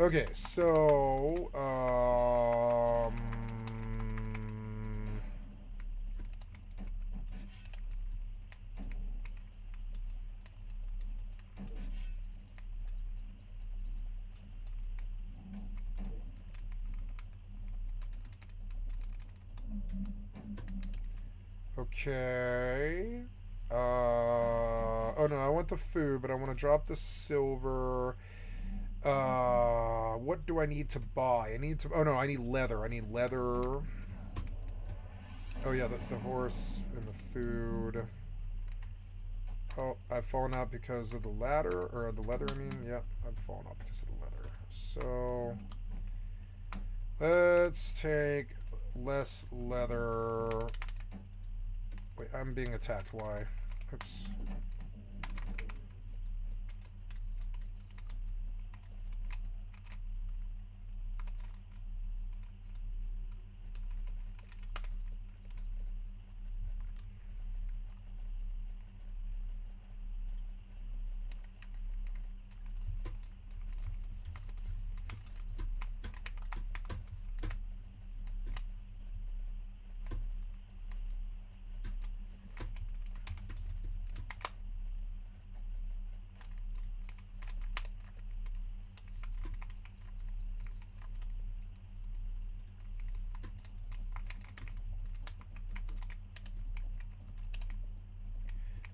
Okay, so okay. Oh no, I want the food, but I want to drop the silver. What do I need to buy? I need to. Oh no, I need leather. I need leather. Oh yeah, the horse and the food. Oh, I've fallen out because of the ladder, or the leather, I mean. Yep, I've fallen out because of the leather. So, let's take less leather. Wait, I'm being attacked. Why? Oops.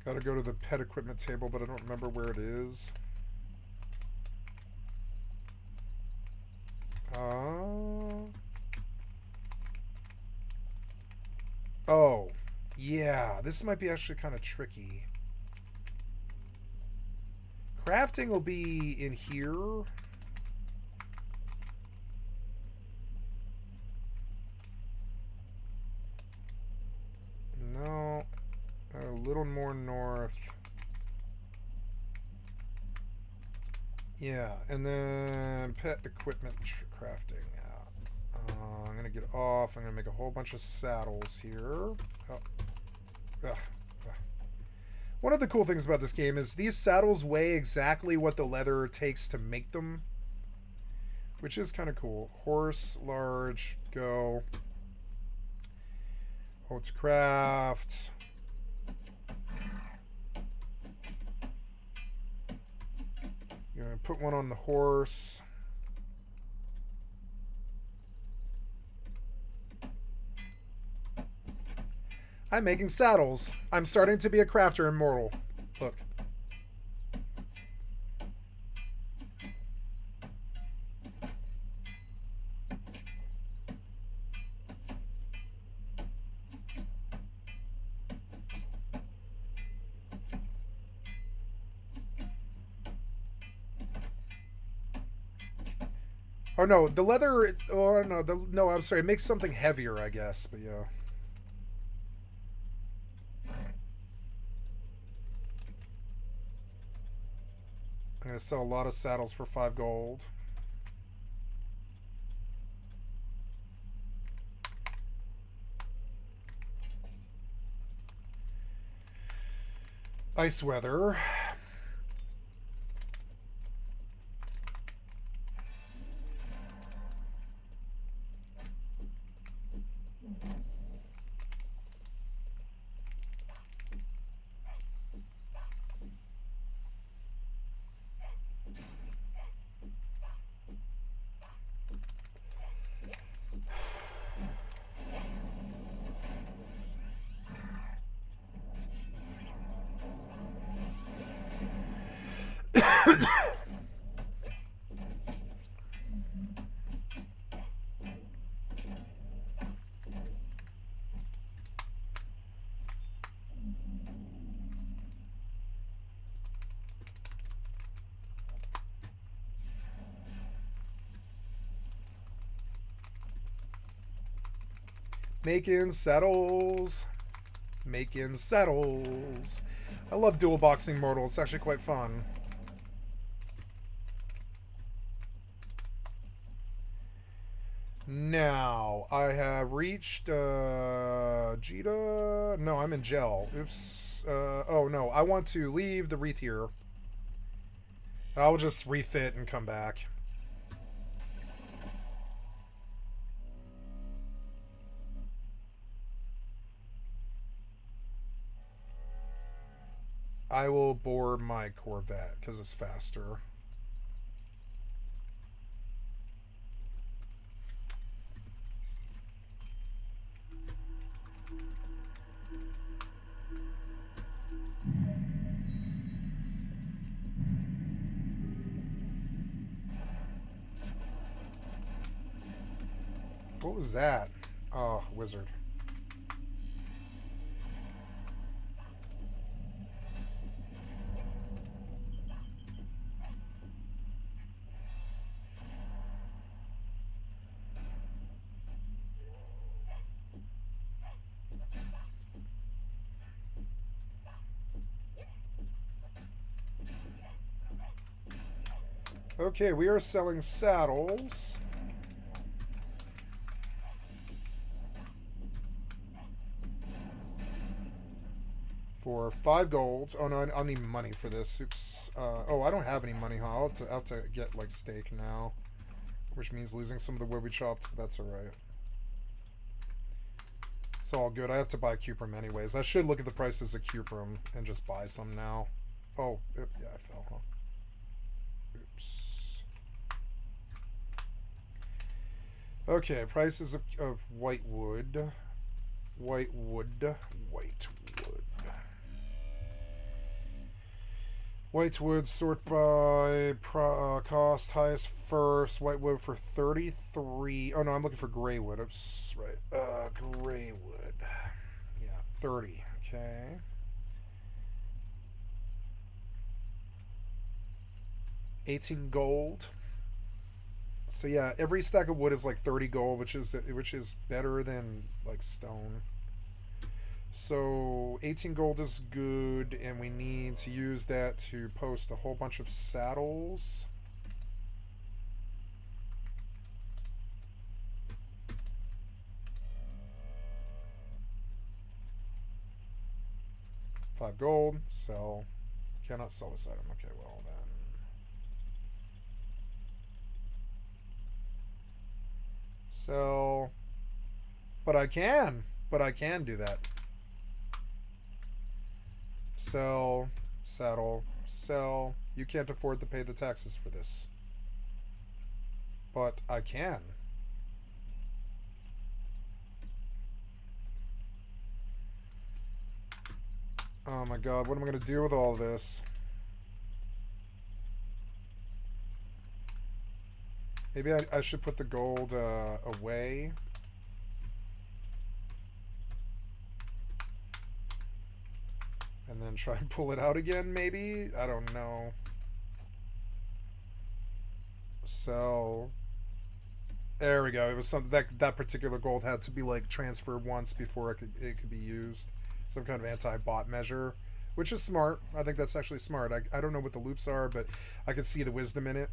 Gotta go to the pet equipment table, but I don't remember where it is. Oh, yeah. This might be actually kind of tricky. Crafting will be in here. No. A little more north. Yeah, and then pet equipment crafting. I'm going to get off. I'm going to make a whole bunch of saddles here. Oh. Ugh. One of the cool things about this game is these saddles weigh exactly what the leather takes to make them, which is kind of cool. Horse, large, go. Hold to craft. You're going to put one on the horse. I'm making saddles. I'm starting to be a crafter immortal. Look. Oh no, the leather. Oh no, no. I'm sorry. It makes something heavier, I guess. But yeah. I'm gonna sell a lot of saddles for 5 gold. Ice weather. Making saddles. Making saddles. I love dual boxing mortal. It's actually quite fun. Now, I have reached Jita. No, I'm in gel. Oops. Oh, no. I want to leave the wreath here. I'll just refit and come back. I will board my Corvette because it's faster. What was that? Oh, wizard. Okay, we are selling saddles. For 5 gold. Oh no, I'll need money for this. Oops. Oh, I don't have any money, huh? I'll have to get like steak now. Which means losing some of the wood we chopped, but that's alright. It's all good. I have to buy cuprum anyways. I should look at the prices of cuprum and just buy some now. Oh, yeah, I fell, huh? Oops. Okay, prices of white wood. White wood. White wood, sort by cost, highest first. White wood for 33. Oh no, I'm looking for gray wood. Oops, right. Gray wood. Yeah, 30. Okay. 18 gold. So yeah, every stack of wood is like 30 gold, which is better than like stone. So 18 gold is good, and we need to use that to post a whole bunch of saddles. $5 gold. Sell. Cannot sell this item. Okay, well then. Sell. But I can. But I can do that. Sell. Saddle. Sell. You can't afford to pay the taxes for this. But I can. Oh my god, what am I going to do with all this? Maybe I should put the gold away. And then try and pull it out again, maybe? I don't know. So there we go. It was something that particular gold had to be like transferred once before it could be used. Some kind of anti-bot measure, which is smart. I think that's actually smart. I don't know what the loops are, but I could see the wisdom in it.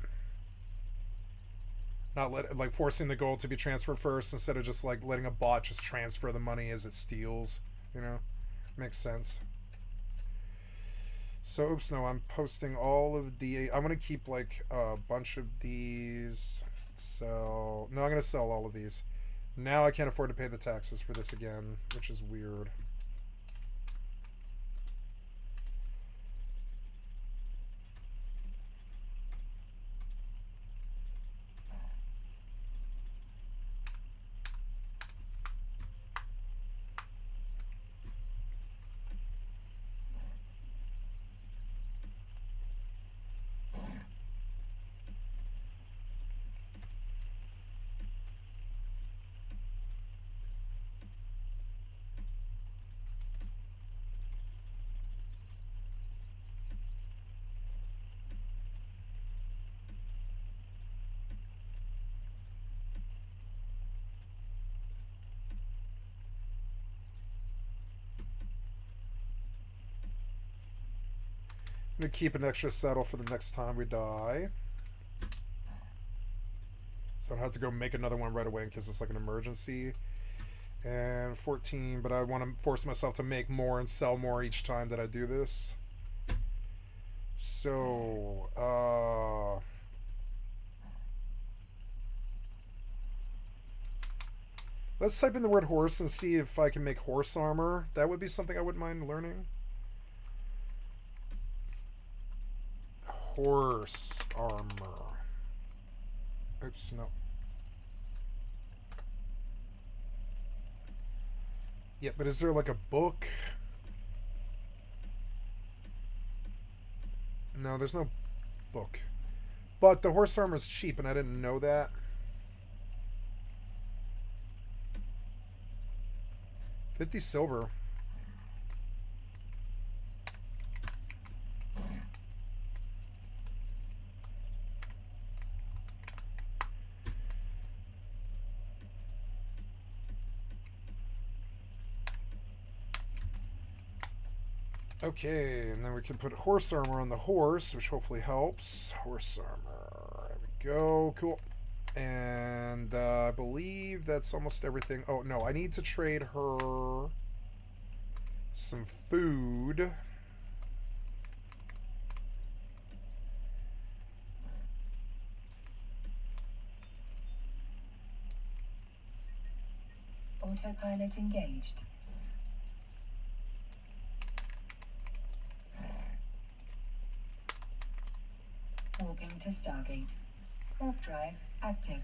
Not like forcing the gold to be transferred first instead of just like letting a bot just transfer the money as it steals. You know, makes sense. So, oops, no, I'm posting all of the... I'm going to keep, like, a bunch of these. So, no, I'm going to sell all of these. Now I can't afford to pay the taxes for this again, which is weird. I'm going to keep an extra saddle for the next time we die. So I don't have to go make another one right away in case it's like an emergency. And 14, but I want to force myself to make more and sell more each time that I do this. So, let's type in the word horse and see if I can make horse armor. That would be something I wouldn't mind learning. horse armor. Oops, no. Yeah, but is there like a book? No, there's no book. But the horse armor is cheap, and I didn't know that. $50 silver. Okay, and then we can put horse armor on the horse, which hopefully helps. Horse armor. There we go. Cool. And I believe that's almost everything. Oh, no, I need to trade her some food. Autopilot engaged. Warping to Stargate. Warp drive active.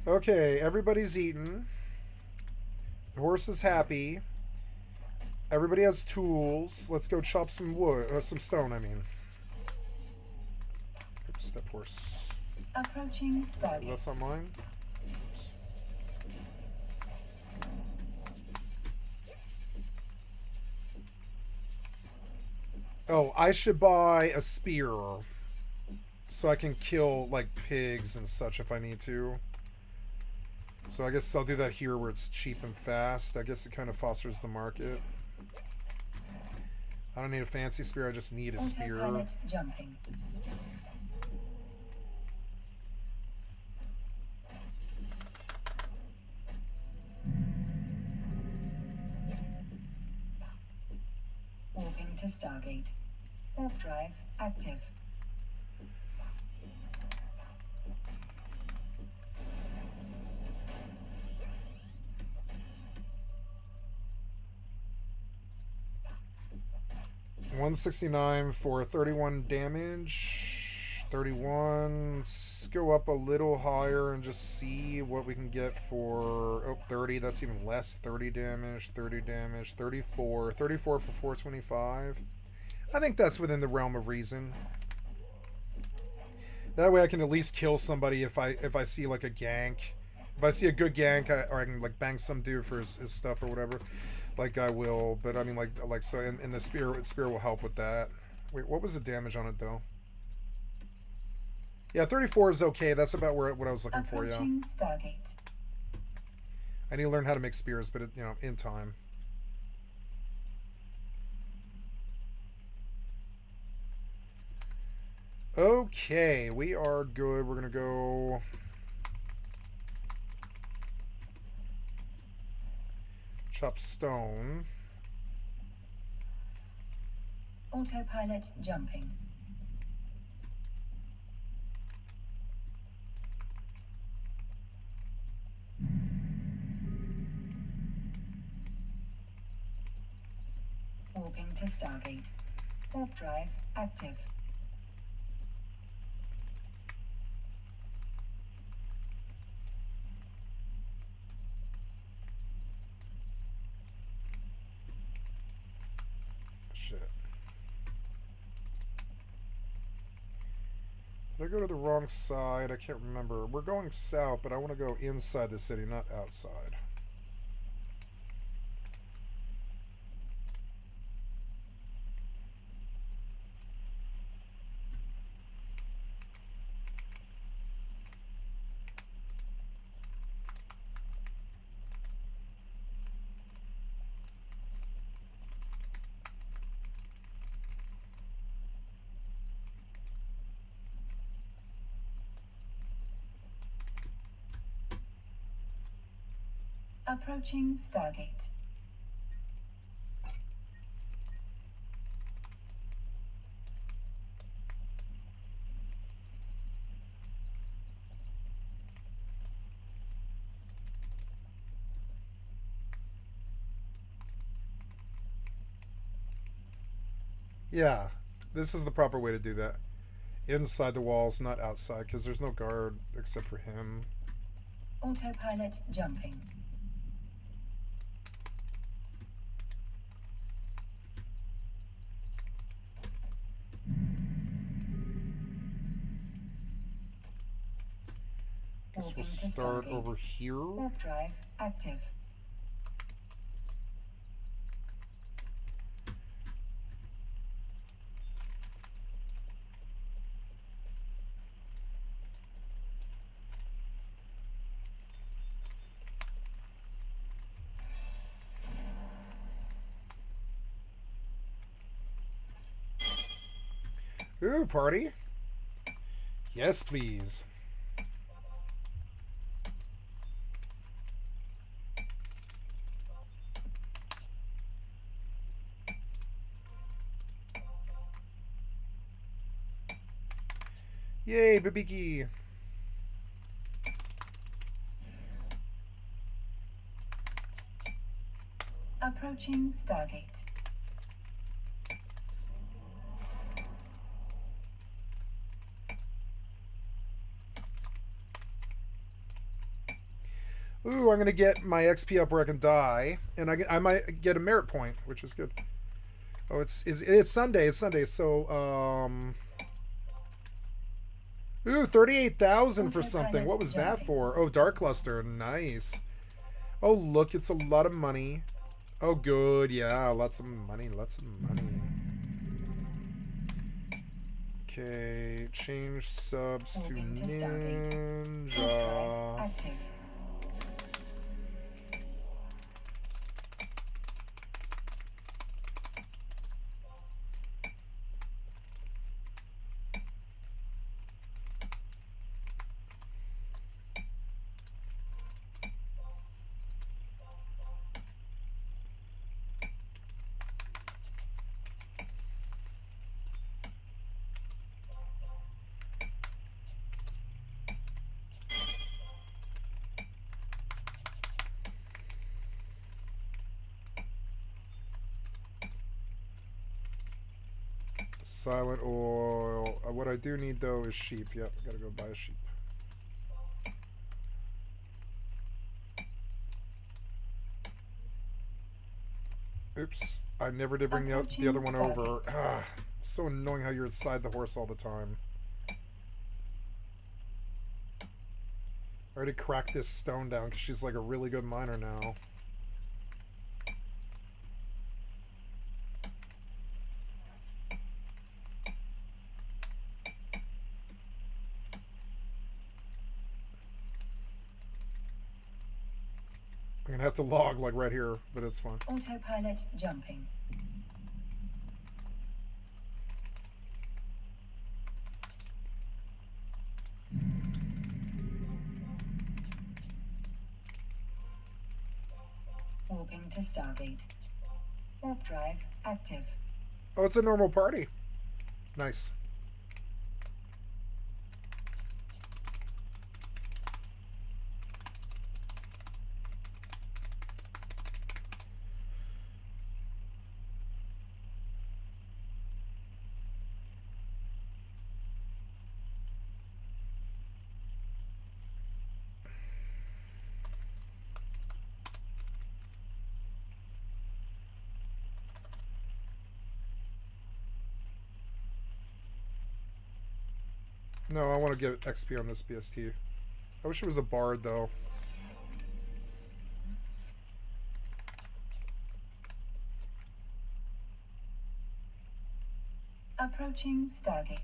Okay, everybody's eaten. The horse is happy. Everybody has tools. Let's go chop some wood, or some stone, I mean. Oops, step horse. Approaching Stargate. That's not mine. Oops. Oh, I should buy a spear so I can kill, like, pigs and such if I need to. So I guess I'll do that here where it's cheap and fast. I guess it kind of fosters the market. I don't need a fancy spear, I just need a spear. Autopilot jumping. Warping to Stargate. Warp drive active. $169 for 31 damage. 31. Let's go up a little higher and just see what we can get for... Oh, 30. That's even less. 30 damage. 30 damage. 34. 34 for 425. I think that's within the realm of reason. That way I can at least kill somebody if I see like a gank. If I see a good gank, or I can like bang some dude for his stuff or whatever. Like I will, but I mean like so in the spear will help with that. Wait, what was the damage on it though? Yeah, 34 is okay. That's about what I was looking for, yeah. Stargate. I need to learn how to make spears, but you know, in time. Okay, we are good. We're gonna go chop stone. Autopilot jumping. Warping to Stargate. Warp drive active. Shit. Did I go to the wrong side? I can't remember. We're going south, but I want to go inside the city, not outside. Approaching Stargate. Yeah, this is the proper way to do that. Inside the walls, not outside, because there's no guard except for him. Autopilot jumping. Guess Warping we'll to start Stargate. over here. Warp drive active. Ooh, party. Yes, please. Yay, Babiki. Approaching Stargate. Ooh, I'm gonna get my XP up where I can die, and I might get a merit point, which is good. Oh, it's Sunday. It's Sunday, so ooh, 38,000 for something. What was that for? Oh, Dark Cluster. Nice. Oh, look, it's a lot of money. Oh, good. Yeah, lots of money. Lots of money. Okay, change subs to Ninja. Active. Silent oil. What I do need though is sheep. Yep, gotta go buy a sheep. Oops, I never did bring the other one over. Ah, it's so annoying how you're inside the horse all the time. I already cracked this stone down because she's like a really good miner now. I'm gonna have to log like right here, but it's fine. Autopilot jumping. Warping to Stargate. Warp drive active. Oh, it's a normal party. Nice. No, I want to get XP on this BST. I wish it was a bard, though. Approaching Stargate.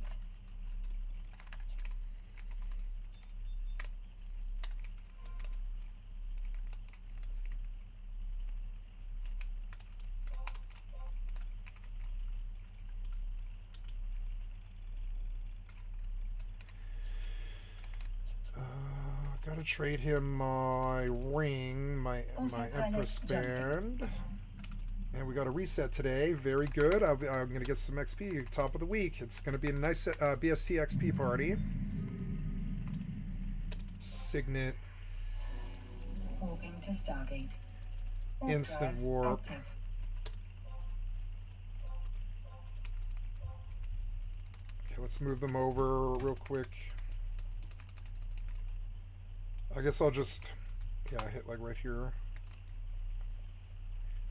Gotta trade him my ring, my Empress band. And we got a reset today. Very good. I'm going to get some XP. Top of the week. It's going to be a nice BST XP party. Signet. Warping to Stargate. Instant warp. Active. Okay, let's move them over real quick. I guess I'll just, yeah, hit like right here.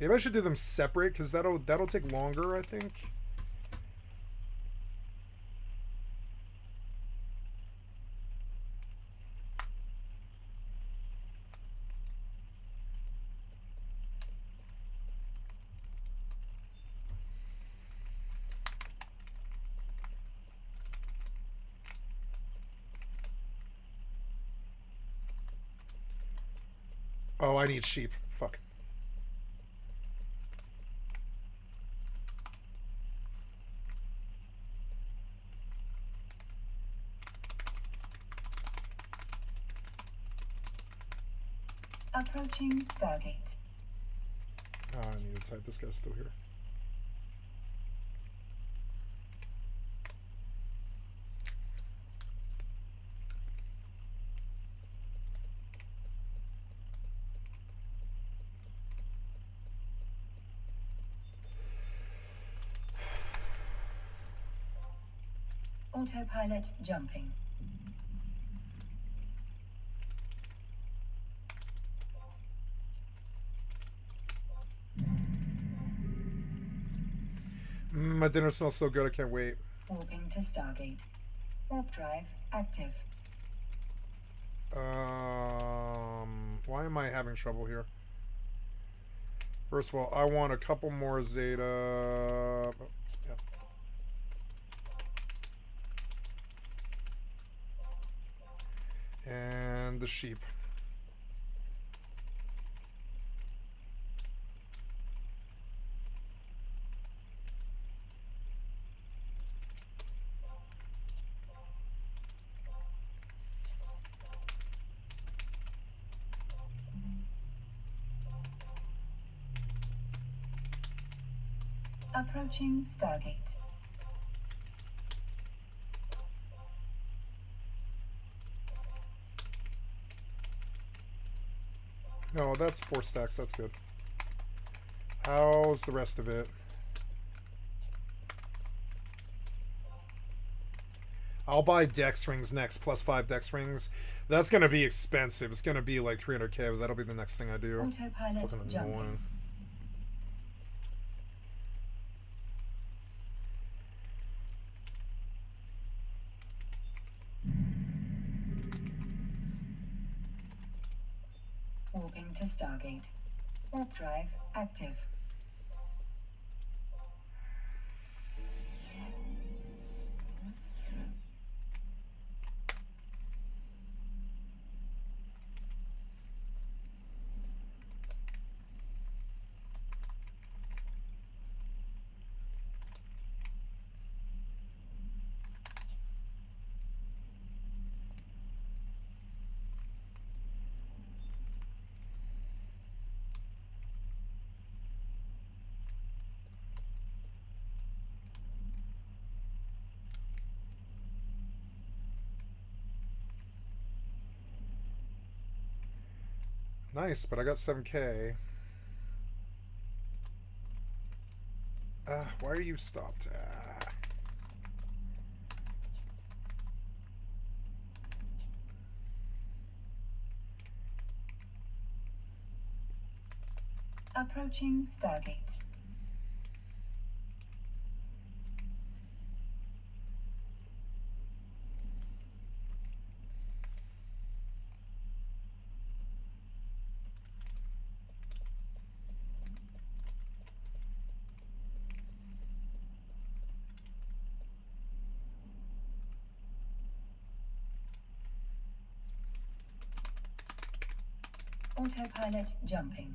Maybe I should do them separate because that'll take longer, I think. Oh, I need sheep. Fuck. Approaching Stargate. Oh, I need to type. This guy's still here. Autopilot jumping. My dinner smells so good, I can't wait. Warping to Stargate. Warp drive active. Why am I having trouble here? First of all, I want a couple more Zeta. Oh, yeah. And the sheep. Approaching Stargate. No, that's 4 stacks. That's good. How's the rest of it? I'll buy dex rings next, plus 5 dex rings. That's going to be expensive. It's going to be like 300k, but that'll be the next thing I do. Autopilot Fucking jumping. annoying. Warping to Stargate. Warp drive active. Nice, but I got 7k. Why are you stopped? Approaching Stargate. Autopilot jumping.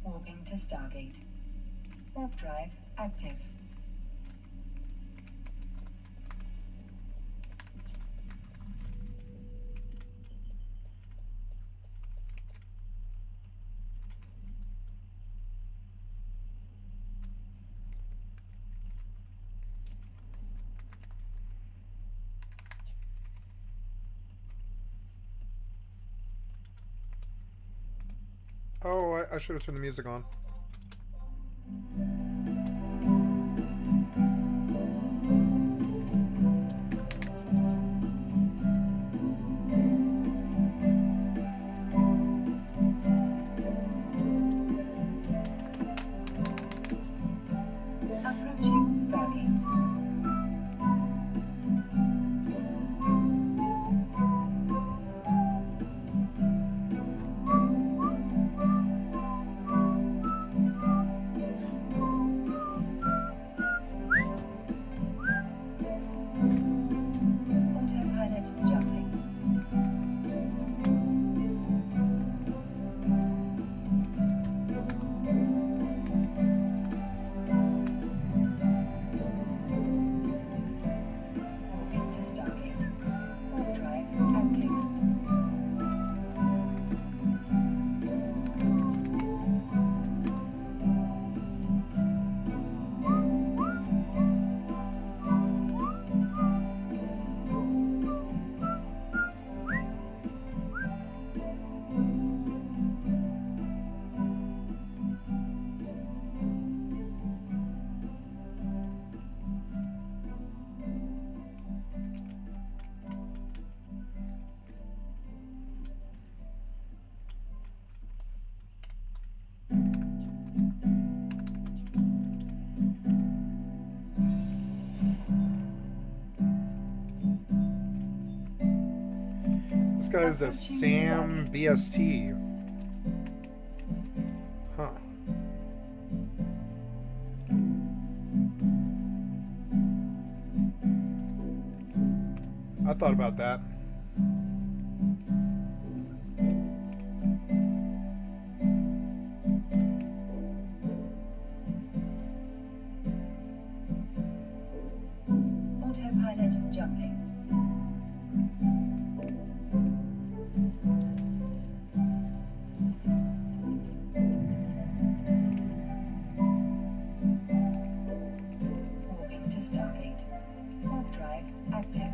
Warping to Stargate. Warp drive active. Oh, I should have turned the music on. Approaching Stargate. Autopilot jumping. Warping to Stargate. Warp drive active. This guy's a Sam BST. Huh. I thought about that. Autopilot jumping. Warping to Stargate. Warp drive active.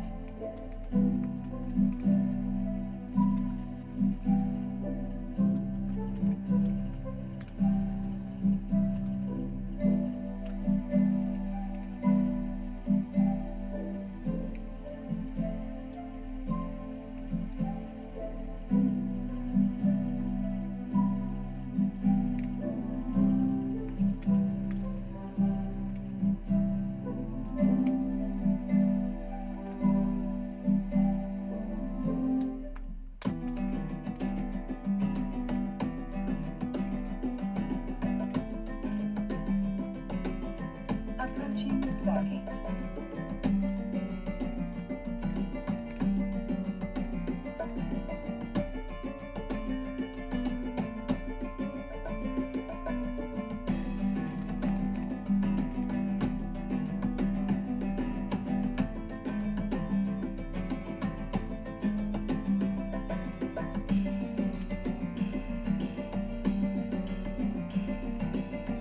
Approaching Stargate.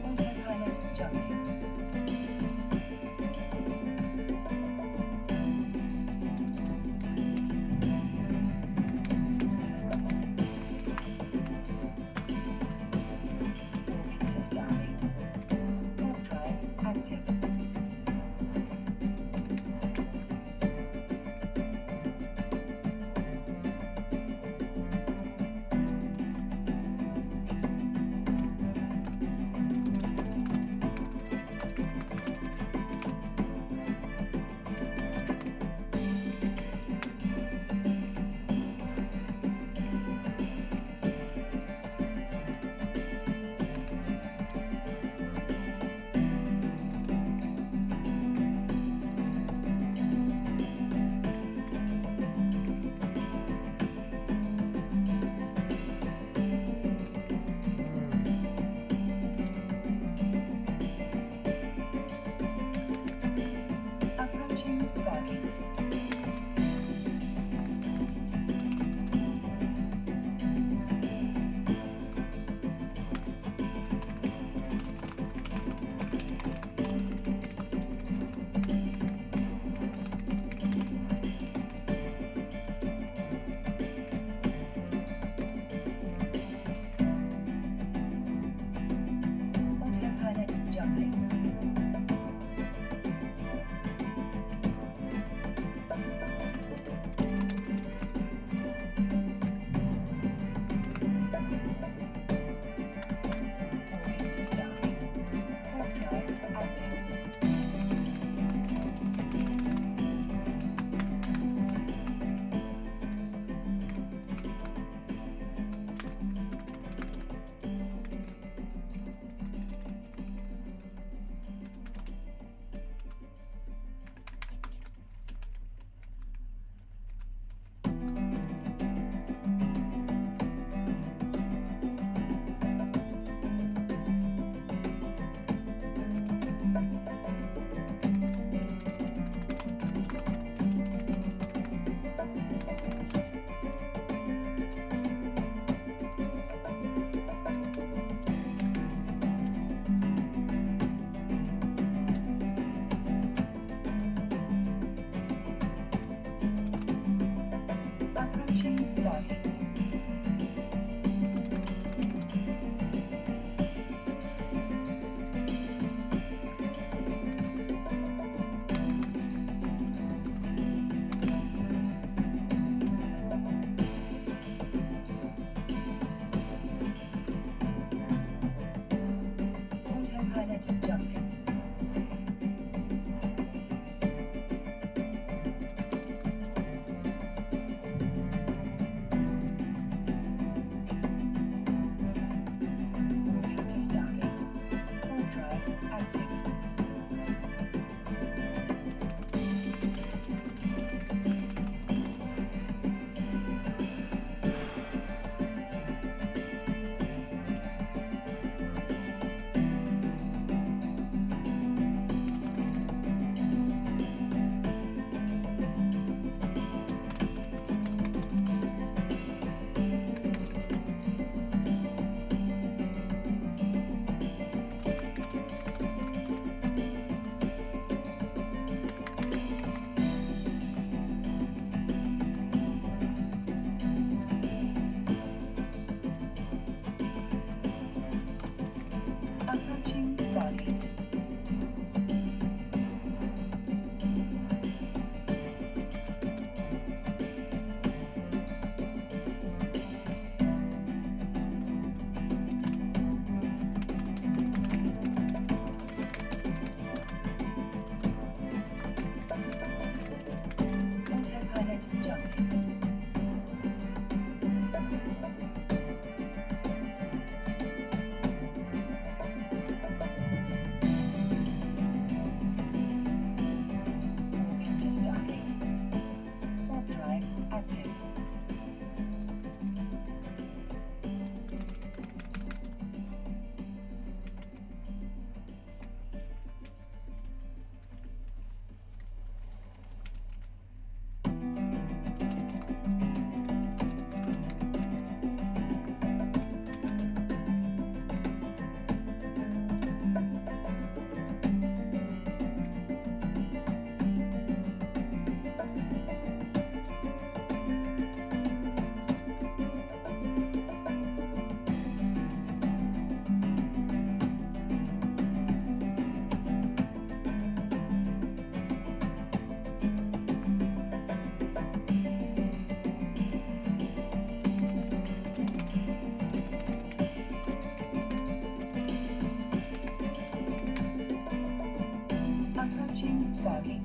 Autopilot jumping. Autopilot jumping. Moving to Stargate. Warp drive active. Approaching Stargate. Autopilot jumping. Moving to Stargate. Warp drive active. Approaching Stargate.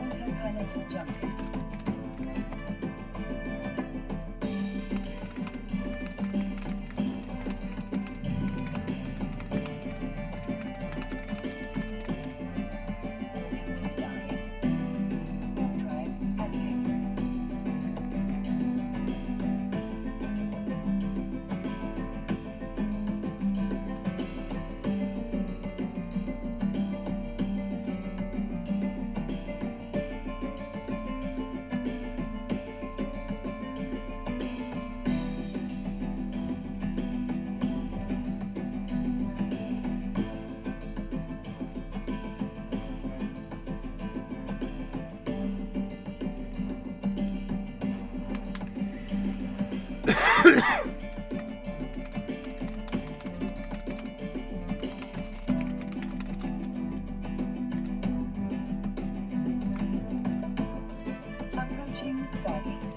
Autopilot jumping. Moving to Stargate. Warp drive active. Approaching Stargate.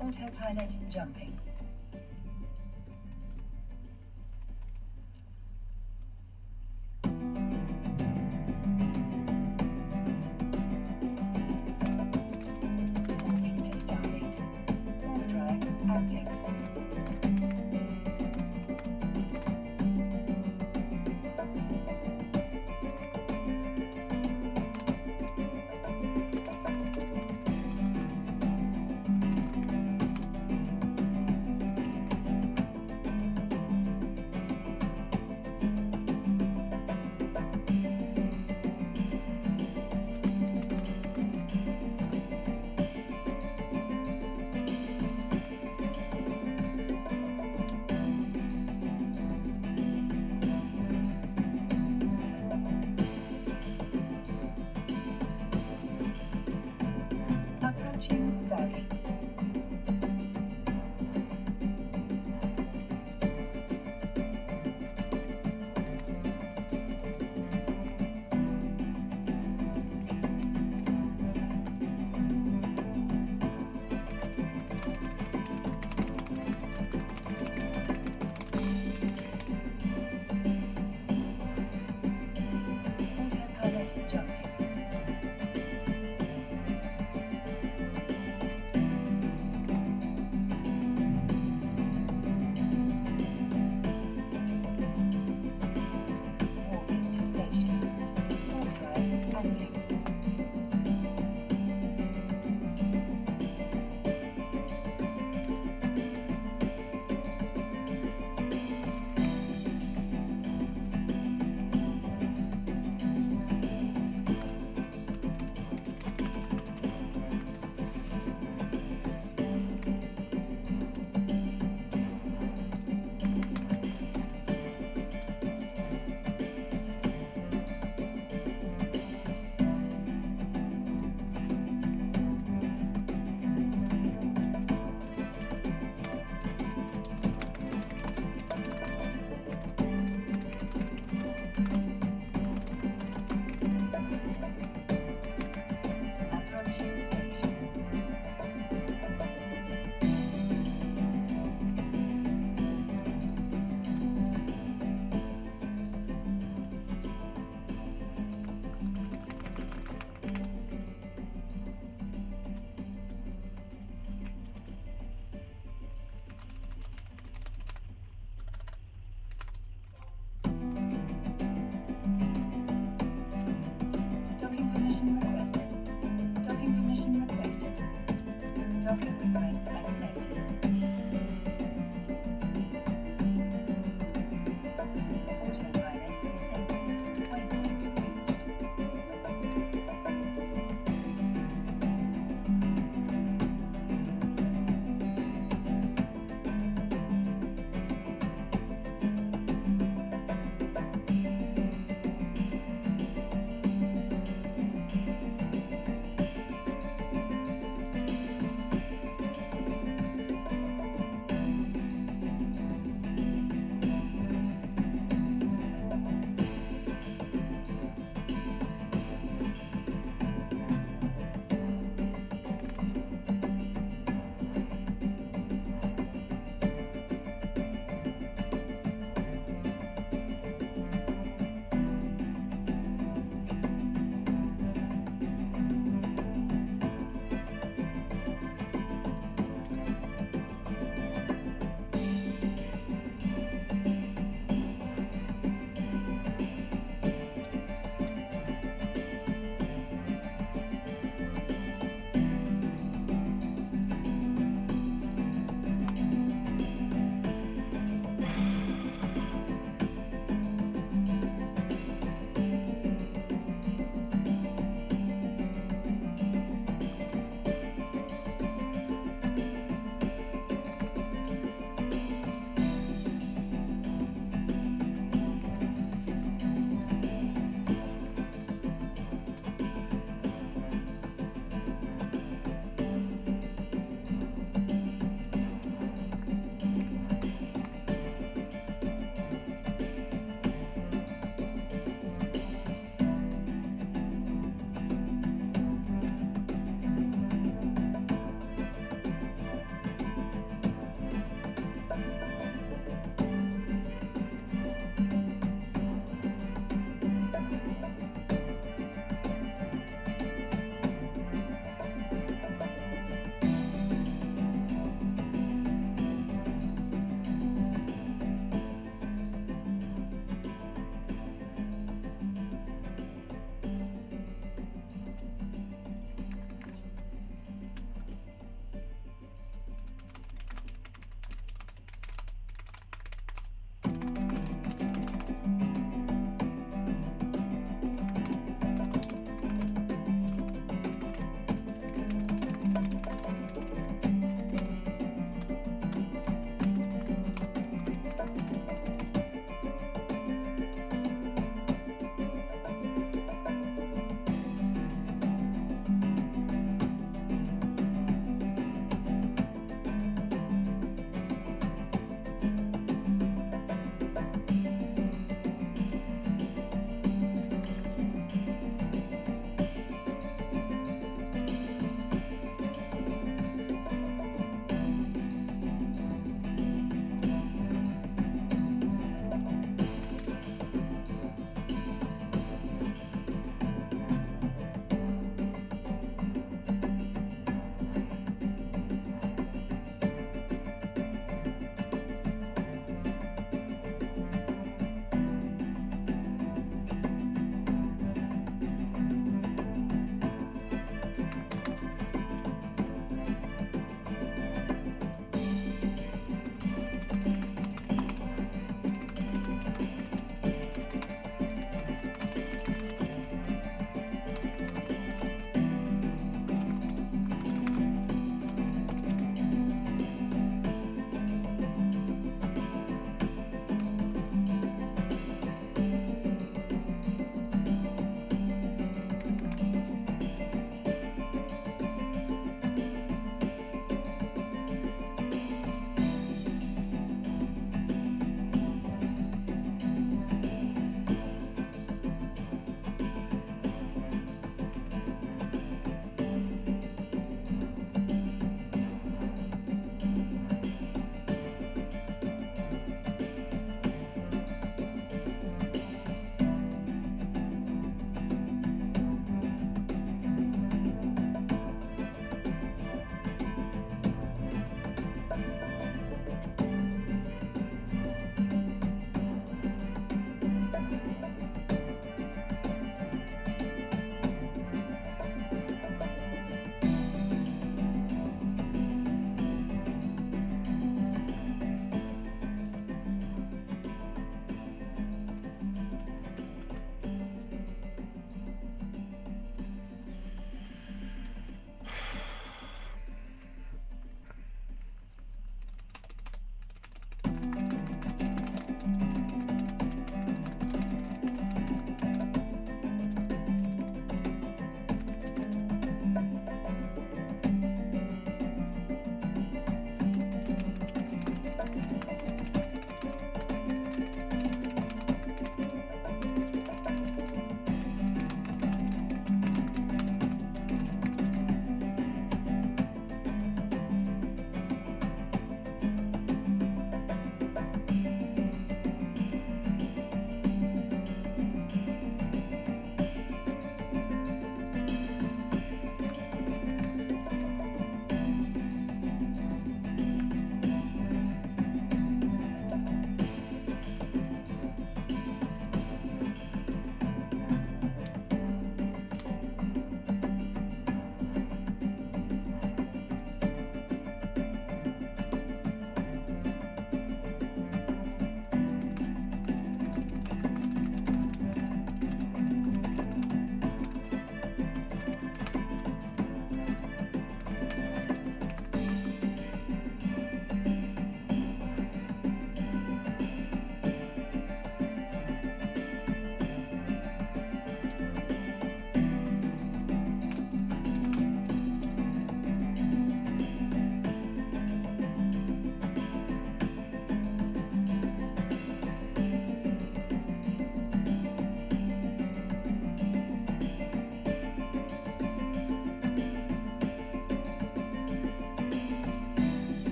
Autopilot jumping. Moving to Stargate. Warp drive active.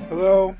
Hello?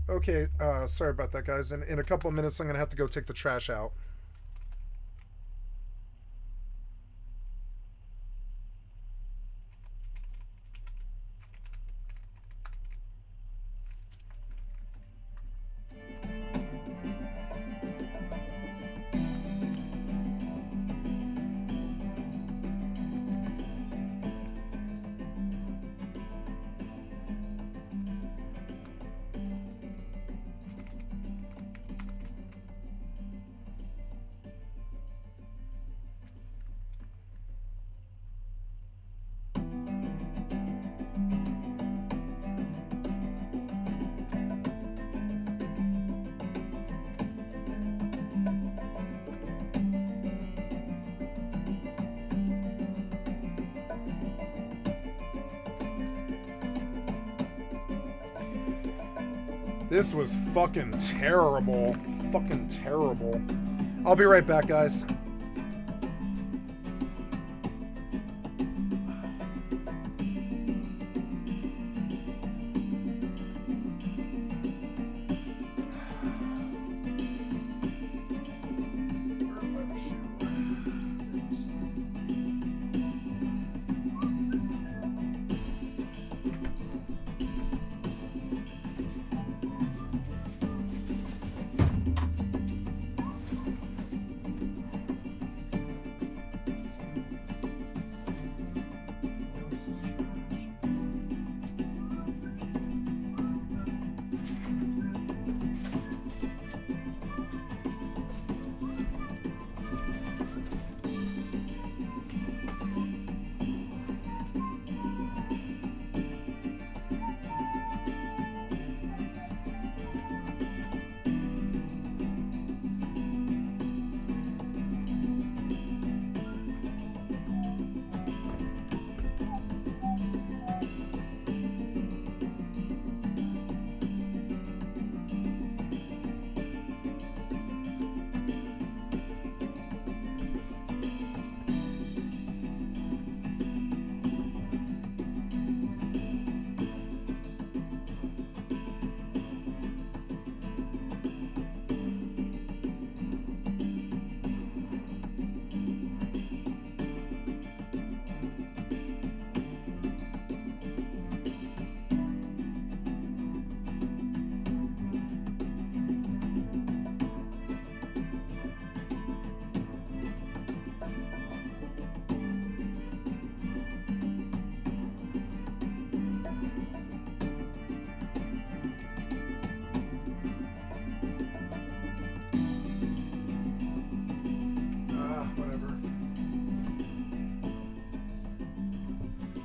Okay, sorry about that, guys. In a couple of minutes, I'm gonna have to go take the trash out. This was fucking terrible. Fucking terrible. I'll be right back, guys.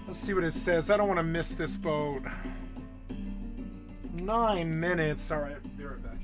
Let's see what it says. I don't want to miss this boat. 9 minutes. All right, be right back.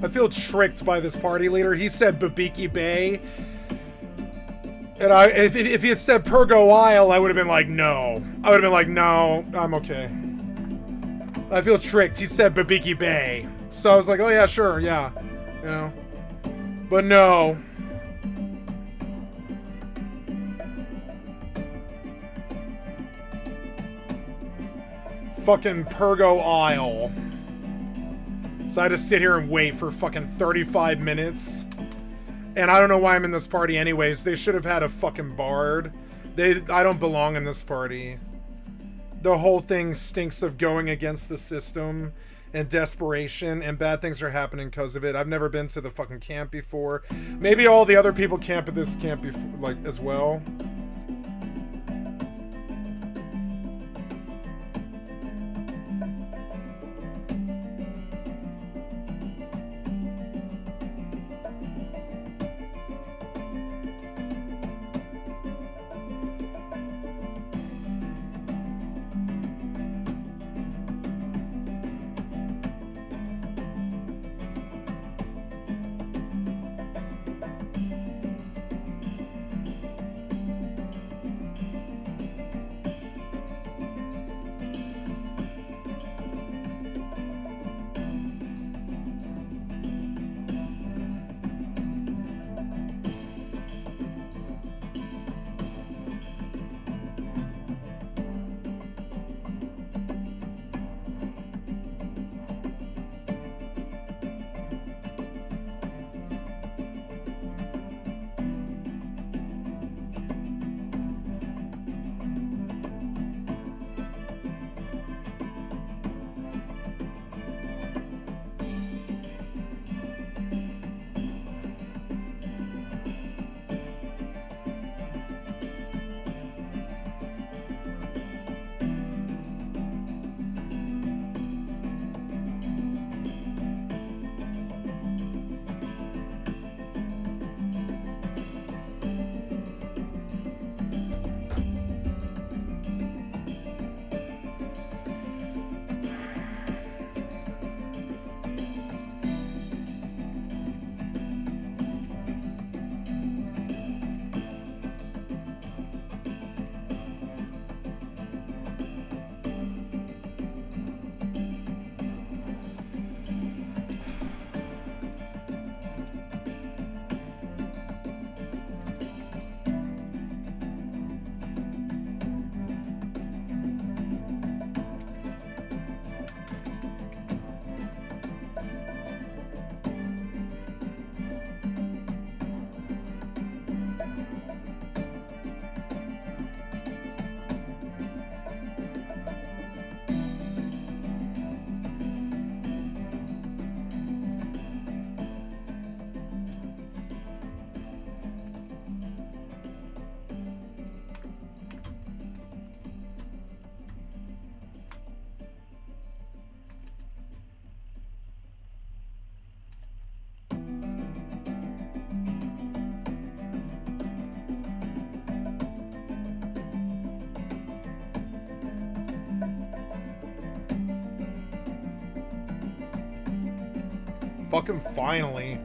I feel tricked by this party leader. He said Babiki Bay. And if he had said Pergo Isle, I would have been like, no. I would have been like, no, I'm okay. I feel tricked. He said Babiki Bay. So I was like, oh yeah, sure, yeah. You know? But no. Fucking Pergo Isle. So I had to sit here and wait for fucking 35 minutes. And I don't know why I'm in this party anyways. They should have had a fucking bard. I don't belong in this party. The whole thing stinks of going against the system and desperation, and bad things are happening because of it. I've never been to the fucking camp before. Maybe all the other people camp at this camp before, like, as well. Fucking finally.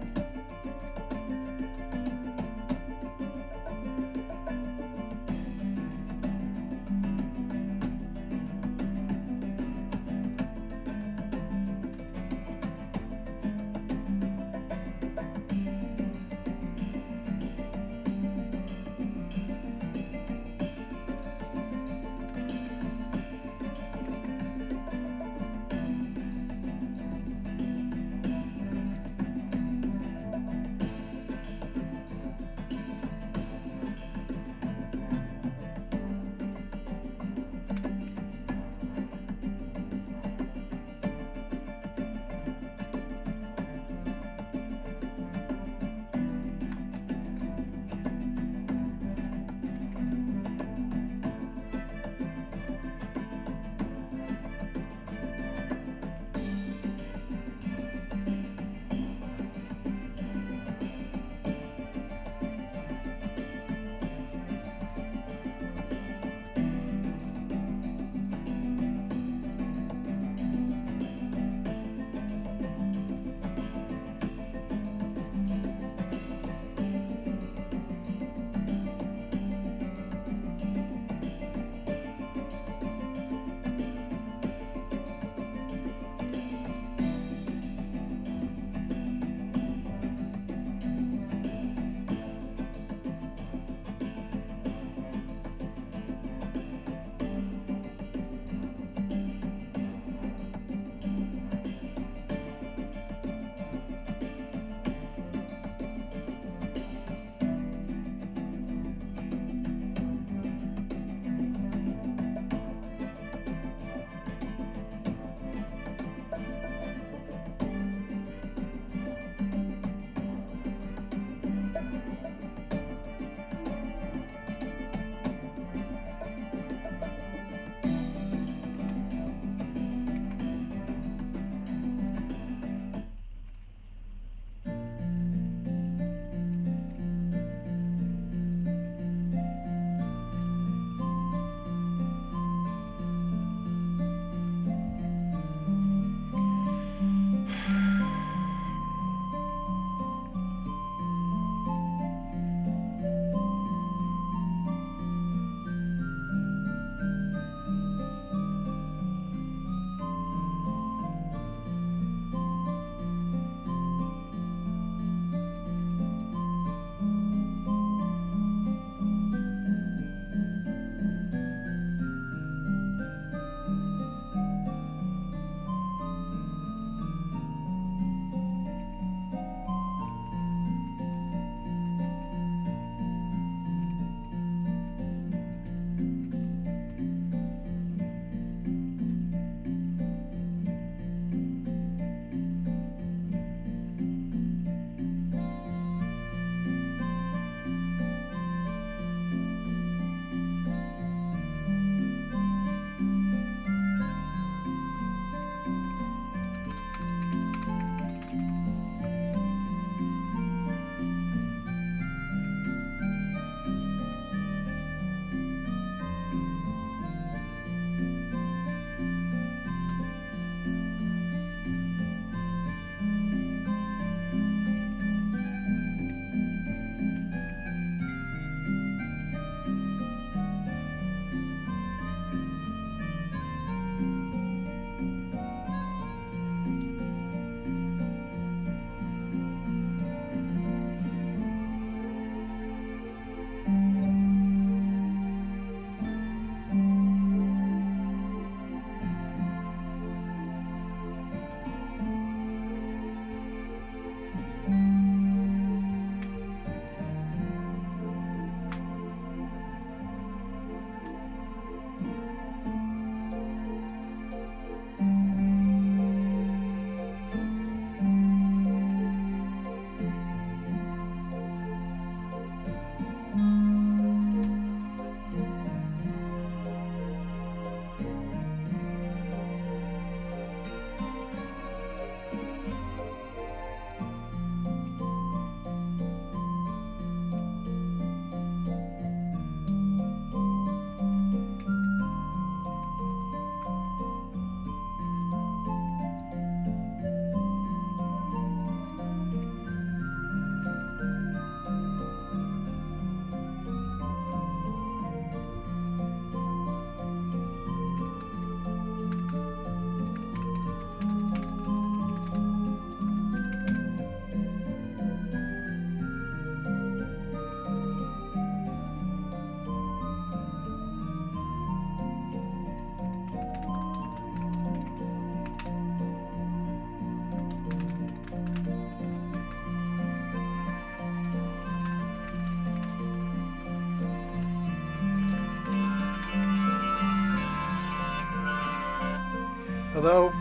Hello?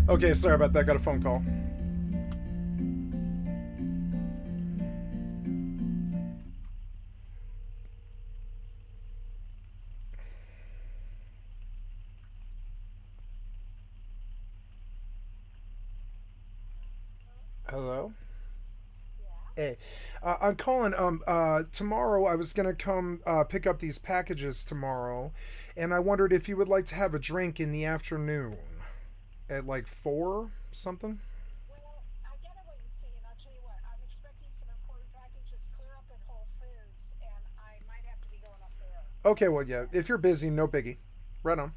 Okay, sorry about that. Got a phone call. Hello? Hey, I'm calling. Tomorrow I was gonna come pick up these packages tomorrow, and I wondered if you would like to have a drink in the afternoon at like 4 something. Okay, well, yeah. If you're busy, no biggie. Right on.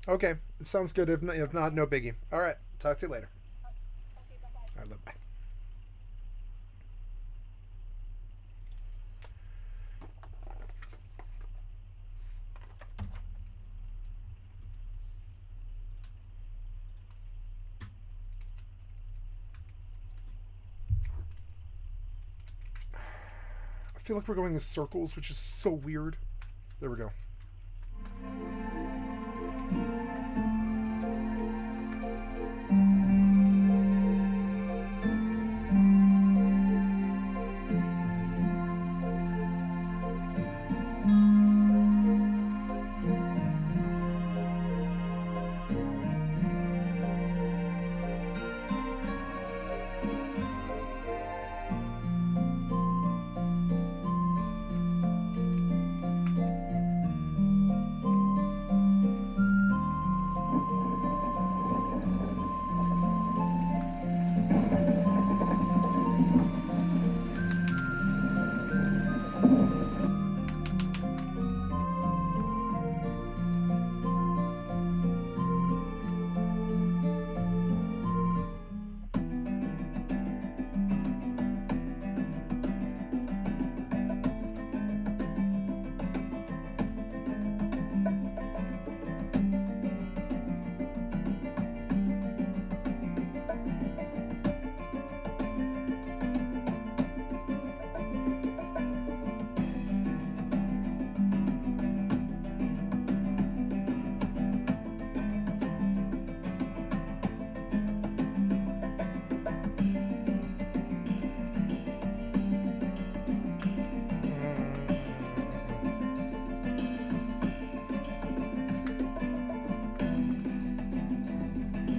Okay, sounds good. If not, no biggie. All right, talk to you later. All right, bye. I feel like we're going in circles, which is so weird. There we go.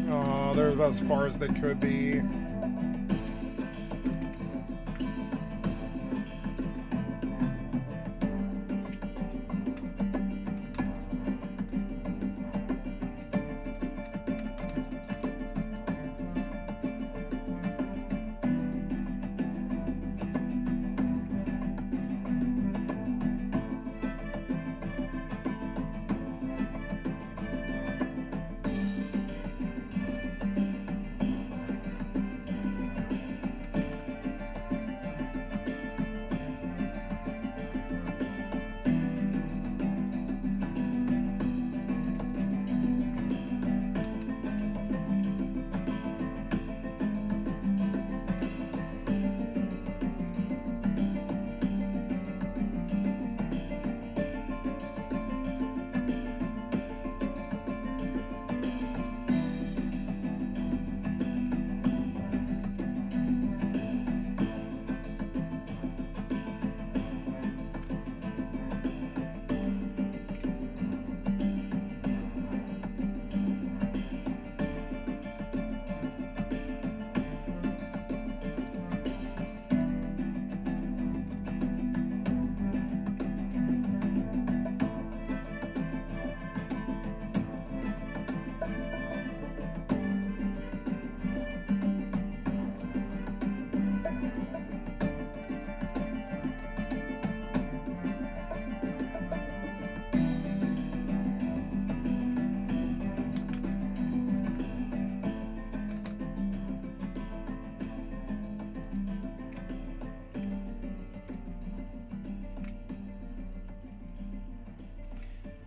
Oh, they're about as far as they could be.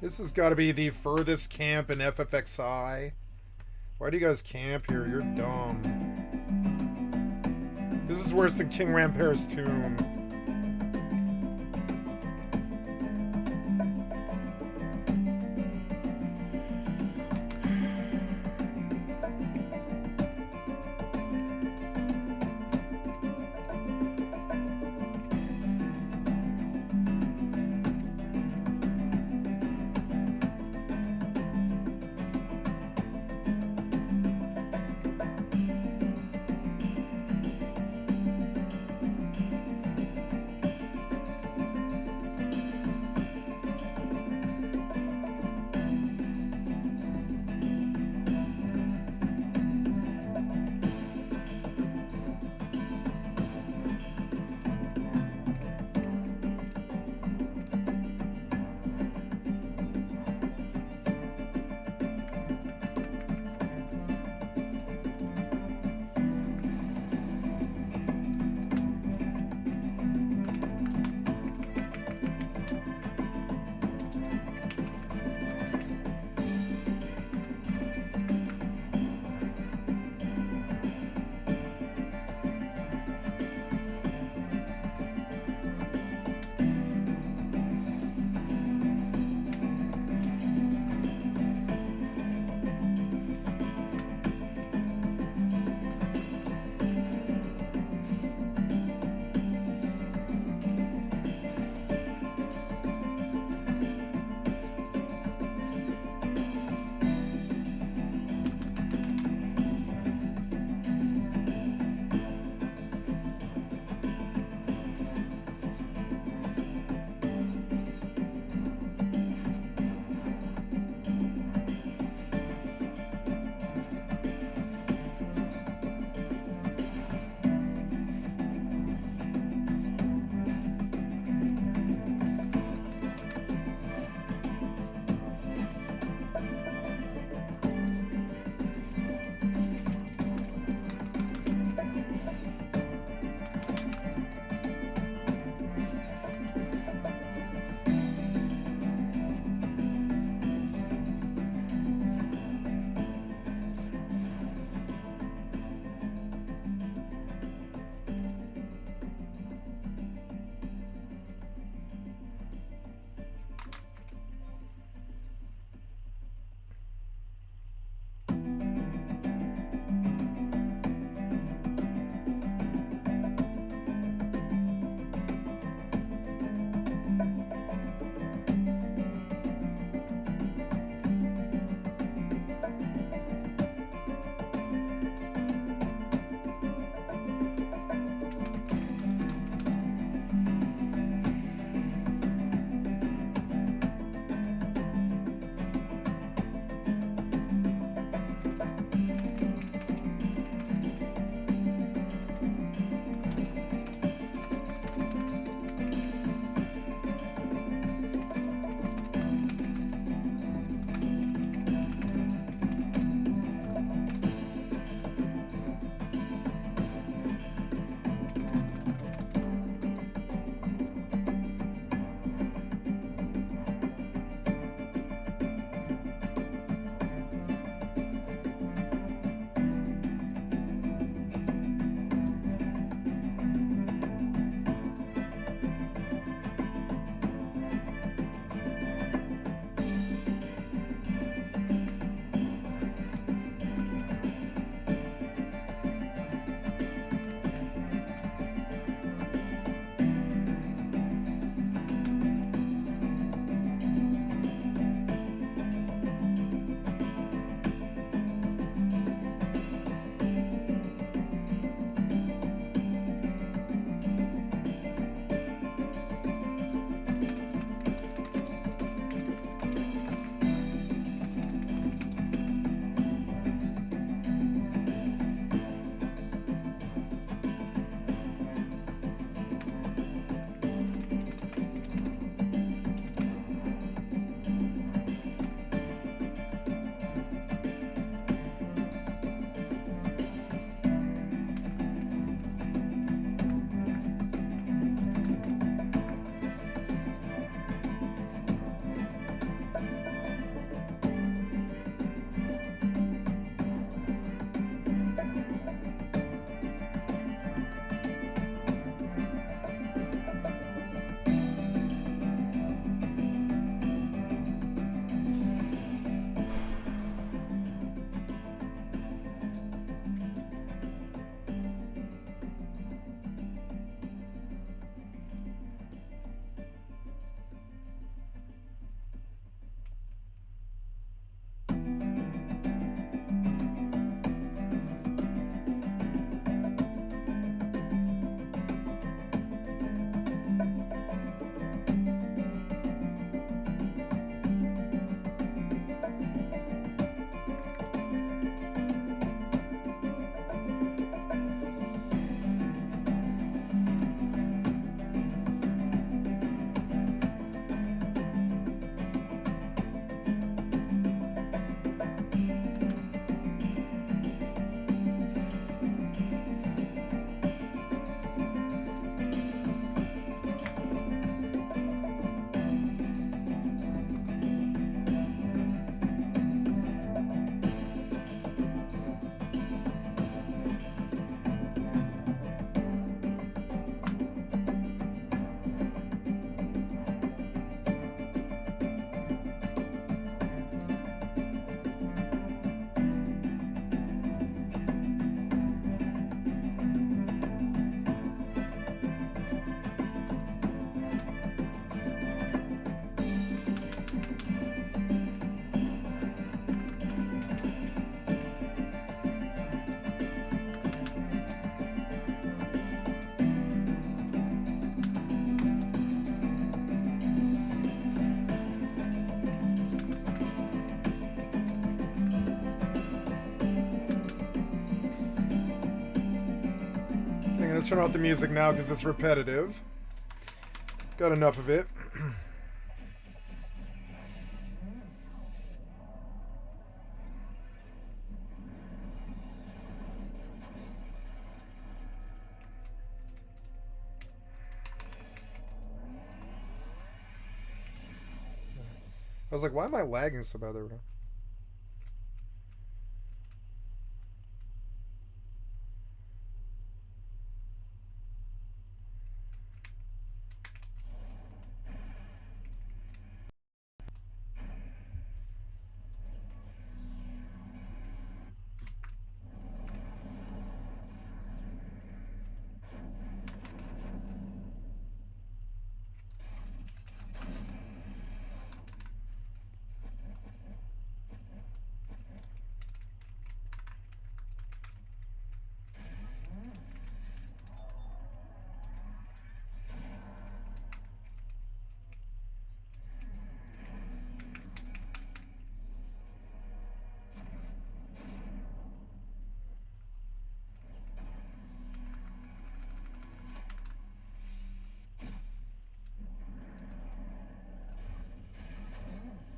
This has got to be the furthest camp in FFXI. Why do you guys camp here? You're dumb. This is worse than King Ramper's tomb. turn off the music now because it's repetitive. Got enough of it. I was like, why am I lagging so bad? There we go.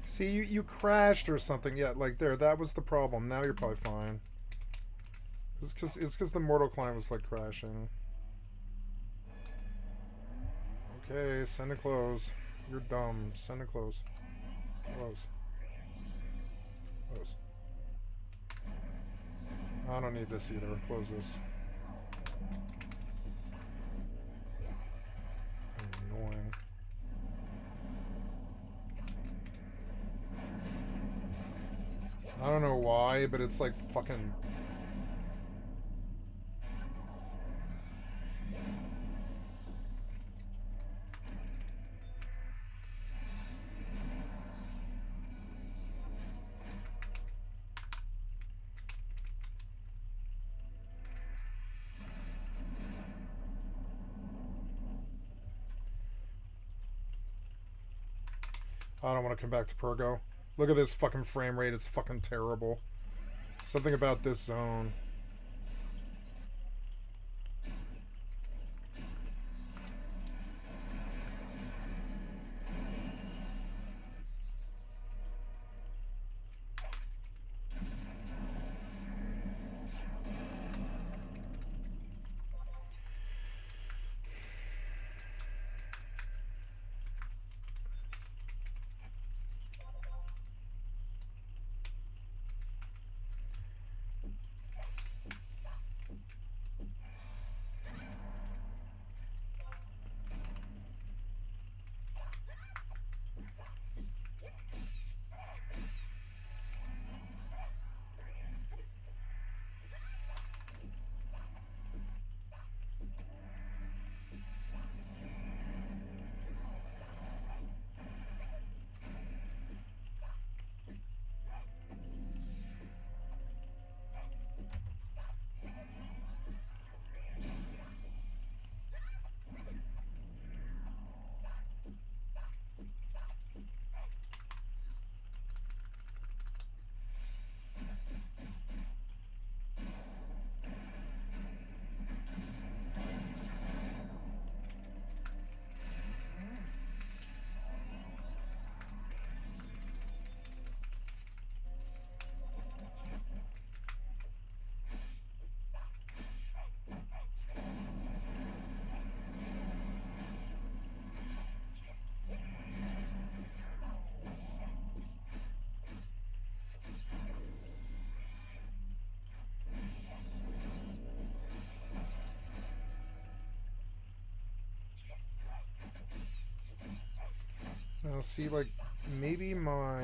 See, you crashed or something. Yeah, like there, that was the problem. Now you're probably fine. It's because the Mortal client was like crashing. Okay, send it close. You're dumb. Send it close. Close. Close. I don't need this either. Close this. Annoying. I don't know why, but it's like fucking... I don't want to come back to Purgo. Look at this fucking frame rate. It's fucking terrible. Something about this zone. Now, see, like, maybe my...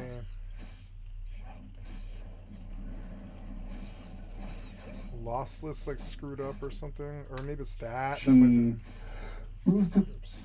lossless, like, screwed up or something. Or maybe it's that. That might be... moves to... Oops.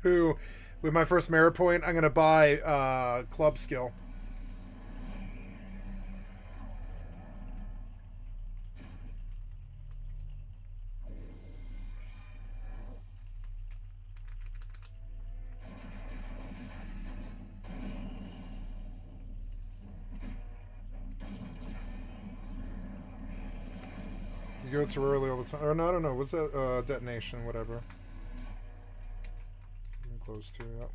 Who, with my first merit point, I'm gonna buy club skill. You go too early all the time. Or no, I don't know. What's that? Detonation, whatever. I'm close to it.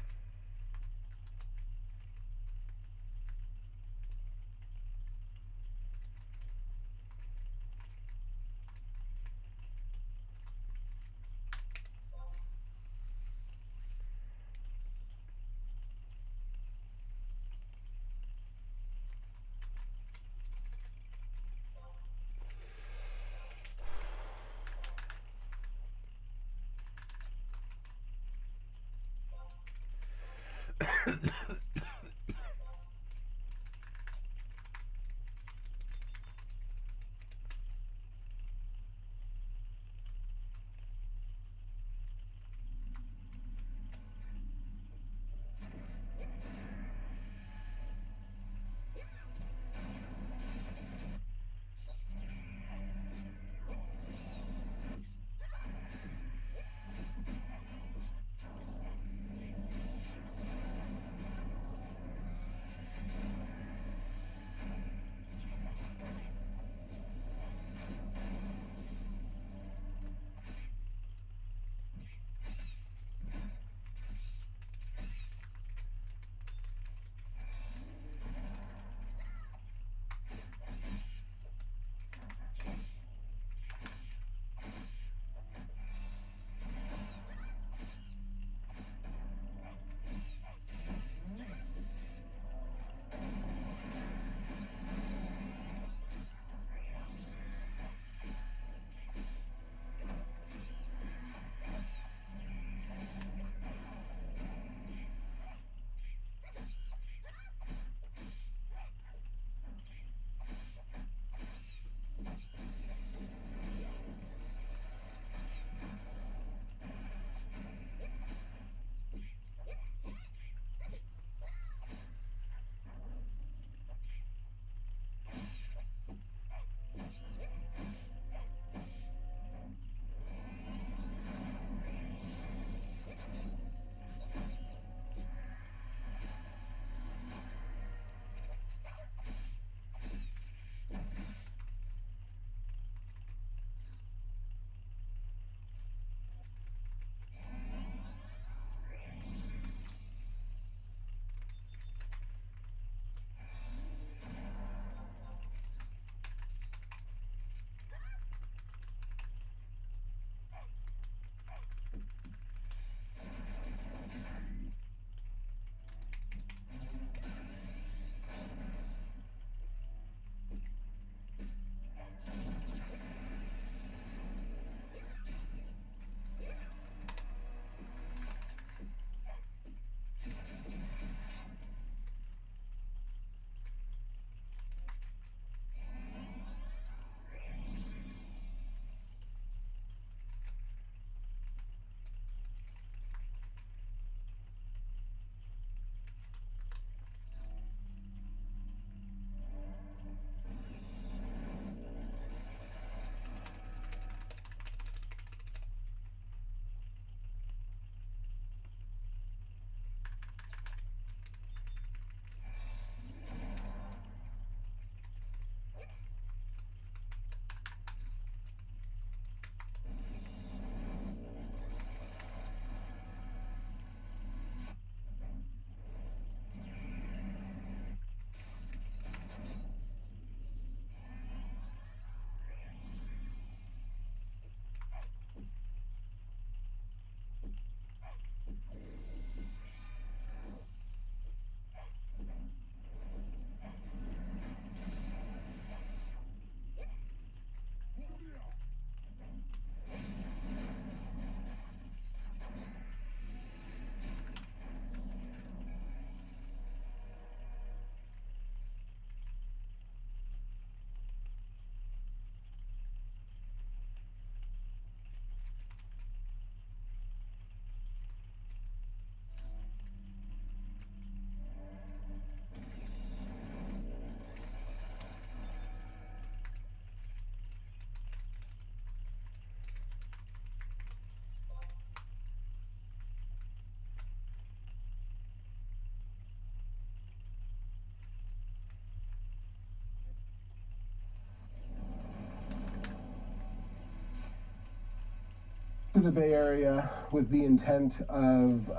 to the Bay Area with the intent of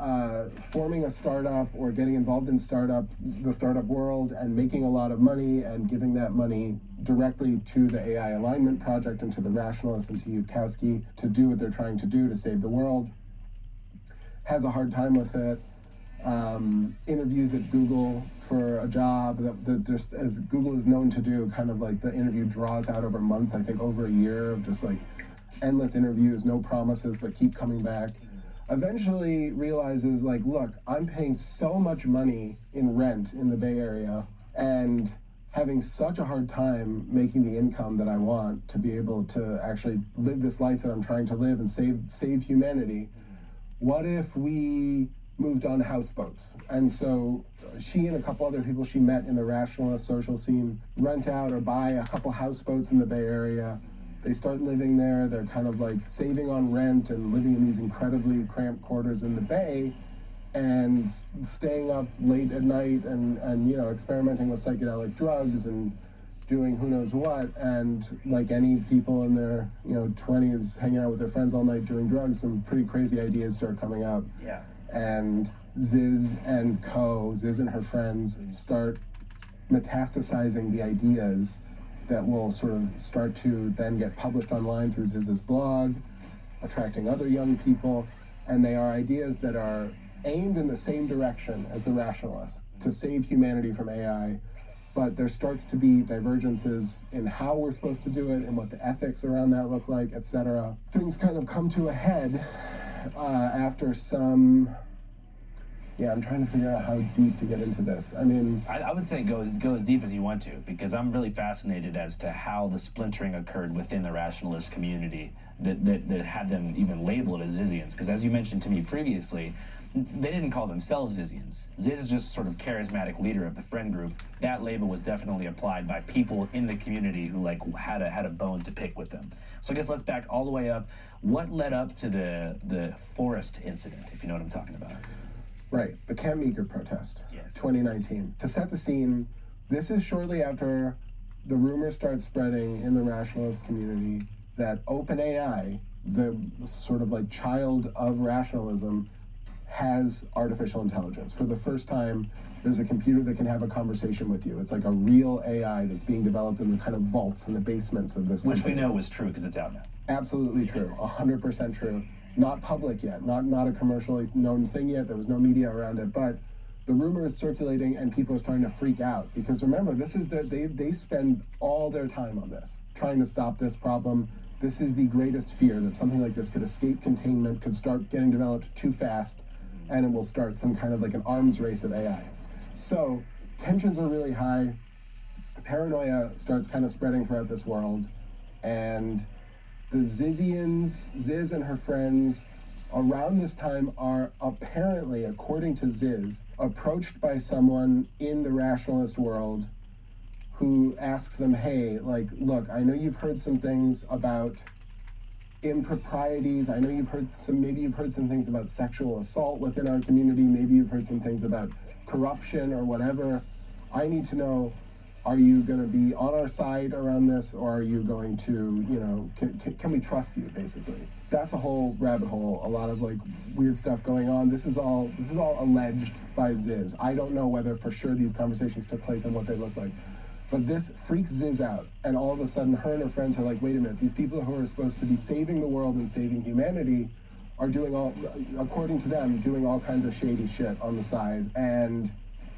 forming a startup or getting involved in the startup world and making a lot of money and giving that money directly to the AI alignment project and to the rationalists and to Yudkowsky to do what they're trying to do to save the world. Has a hard time with it. Interviews at Google for a job that just, as Google is known to do, kind of like the interview draws out over months, I think over a year of just like endless interviews, no promises, but keep coming back. Eventually realizes like, look, I'm paying so much money in rent in the Bay Area and having such a hard time making the income that I want to be able to actually live this life that I'm trying to live and save humanity. What if we moved on houseboats? And so she and a couple other people she met in the rationalist social scene rent out or buy a couple houseboats in the Bay Area. They start living there. They're kind of like saving on rent and living in these incredibly cramped quarters in the Bay and staying up late at night and you know, experimenting with psychedelic drugs and doing who knows what. And like any people in their 20s hanging out with their friends all night doing drugs, some pretty crazy ideas start coming up. Yeah. And Ziz and her friends start metastasizing the ideas that will sort of start to then get published online through Ziz's blog, attracting other young people. And they are ideas that are aimed in the same direction as the rationalists, to save humanity from AI. But there starts to be divergences in how we're supposed to do it and what the ethics around that look like, etc. Things kind of come to a head after some... Yeah, I'm trying to figure out how deep to get into this. I mean... I would say go as deep as you want to, because I'm really fascinated as to how the splintering occurred within the rationalist community that had them even labeled as Zizians. Because as you mentioned to me previously, they didn't call themselves Zizians. Ziz is just sort of charismatic leader of the friend group. That label was definitely applied by people in the community who like had a bone to pick with them. So I guess let's back all the way up. What led up to the forest incident, if you know what I'm talking about? Right, the Camp Meeker protest, yes. 2019. To set the scene, this is shortly after the rumors start spreading in the rationalist community that OpenAI, the sort of like child of rationalism, has artificial intelligence. For the first time, there's a computer that can have a conversation with you. It's like a real AI that's being developed in the kind of vaults in the basements of this company. Which we know was true because it's out now. Absolutely true, 100% true. Not public yet, not a commercially known thing yet. There was no media around it, but the rumor is circulating and people are starting to freak out because remember, this is they spend all their time on this, trying to stop this problem. This is the greatest fear, that something like this could escape containment, could start getting developed too fast, and it will start some kind of like an arms race of AI. So tensions are really high. Paranoia starts kind of spreading throughout this world, and the Zizians, Ziz and her friends, around this time are apparently, according to Ziz, approached by someone in the rationalist world who asks them, hey, like, look, I know you've heard some things about improprieties. I know maybe you've heard some things about sexual assault within our community. Maybe you've heard some things about corruption or whatever. I need to know, are you going to be on our side around this, or are you going to, can we trust you, basically? That's a whole rabbit hole, a lot of like weird stuff going on. This is all alleged by Ziz. I don't know whether for sure these conversations took place and what they look like. But this freaks Ziz out, and all of a sudden her and her friends are like, wait a minute, these people who are supposed to be saving the world and saving humanity are doing according to them, doing all kinds of shady shit on the side, and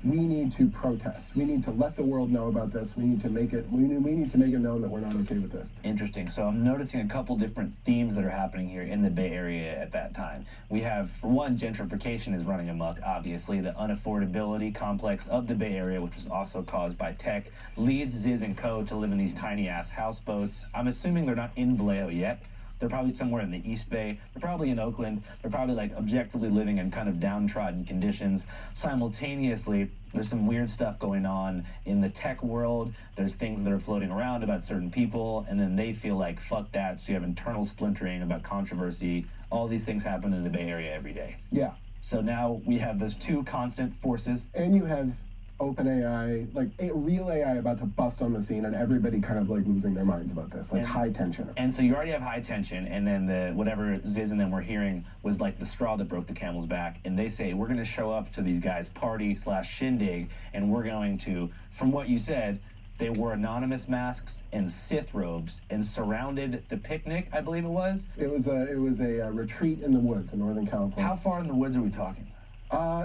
we need to protest. We need to let the world know about this. We need to make it known that we're not okay with this. Interesting. So I'm noticing a couple different themes that are happening here in the Bay Area at that time. We have, for one, gentrification is running amok, obviously. The unaffordability complex of the Bay Area, which was also caused by tech, leads Ziz and co to live in these tiny-ass houseboats. I'm assuming they're not in Vallejo yet. They're probably somewhere in the East Bay. They're probably in Oakland. They're probably like objectively living in kind of downtrodden conditions. Simultaneously, there's some weird stuff going on in the tech world. There's things that are floating around about certain people, and then they feel like, fuck that. So you have internal splintering about controversy. All these things happen in the Bay Area every day. Yeah. So now we have those two constant forces. And you have open AI, like a real AI about to bust on the scene, and everybody kind of like losing their minds about this, like high tension. And so you already have high tension, and then the whatever Ziz and them were hearing was like the straw that broke the camel's back. And they say, we're going to show up to these guys' party/shindig, and we're going to, from what you said, they wore anonymous masks and Sith robes and surrounded the picnic, I believe it was. It was a retreat in the woods in Northern California. How far in the woods are we talking?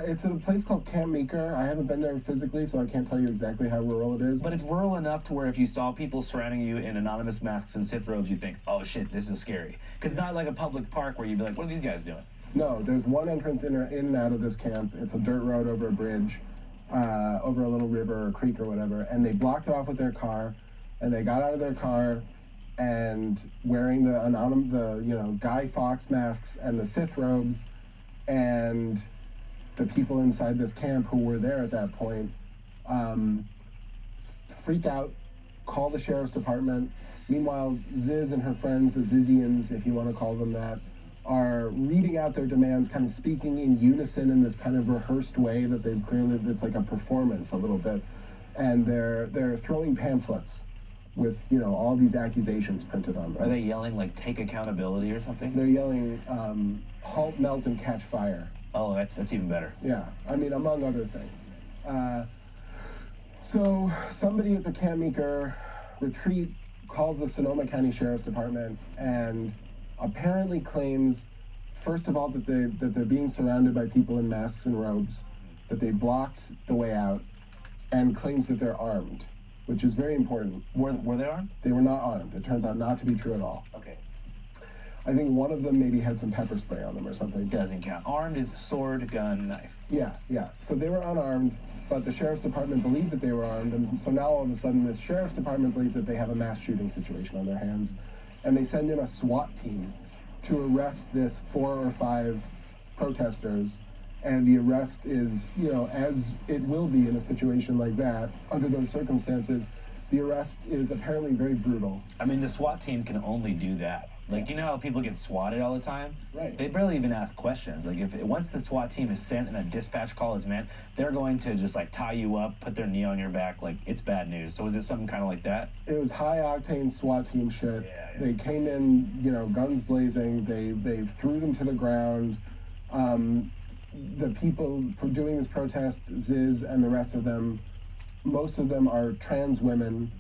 It's at a place called Camp Meeker. I haven't been there physically, so I can't tell you exactly how rural it is. But it's rural enough to where if you saw people surrounding you in anonymous masks and Sith robes, you'd think, oh shit, this is scary. Because it's not like a public park where you'd be like, what are these guys doing? No, there's one entrance in and out of this camp. It's a dirt road over a bridge, over a little river or creek or whatever, and they blocked it off with their car, and they got out of their car, and wearing the Guy Fawkes masks and the Sith robes, and the people inside this camp who were there at that point freak out, call the sheriff's department. Meanwhile, Ziz and her friends, the Zizians, if you want to call them that, are reading out their demands, kind of speaking in unison in this kind of rehearsed way that they've clearly, it's like a performance a little bit. And they're throwing pamphlets with, all these accusations printed on them. Are they yelling like, take accountability or something? They're yelling, halt, melt, and catch fire. Oh, that's even better. Yeah, I mean, among other things. So somebody at the Camp Meeker retreat calls the Sonoma County Sheriff's Department and apparently claims, first of all, that they're being surrounded by people in masks and robes, that they blocked the way out, and claims that they're armed, which is very important. Were they armed? They were not armed. It turns out not to be true at all. Okay. I think one of them maybe had some pepper spray on them or something. Doesn't count. Armed is sword, gun, knife. Yeah. So they were unarmed, but the sheriff's department believed that they were armed, and so now all of a sudden the sheriff's department believes that they have a mass shooting situation on their hands, and they send in a SWAT team to arrest this 4 or 5 protesters, and the arrest is, as it will be in a situation like that, under those circumstances, the arrest is apparently very brutal. I mean, the SWAT team can only do that. Like, you know how people get swatted all the time? Right. They barely even ask questions. Like, once the SWAT team is sent and a dispatch call is meant, they're going to just, like, tie you up, put their knee on your back, like, it's bad news. So was it something kind of like that? It was high-octane SWAT team shit. Yeah. They came in, guns blazing. They threw them to the ground. The people doing this protest, Ziz and the rest of them, most of them are trans women,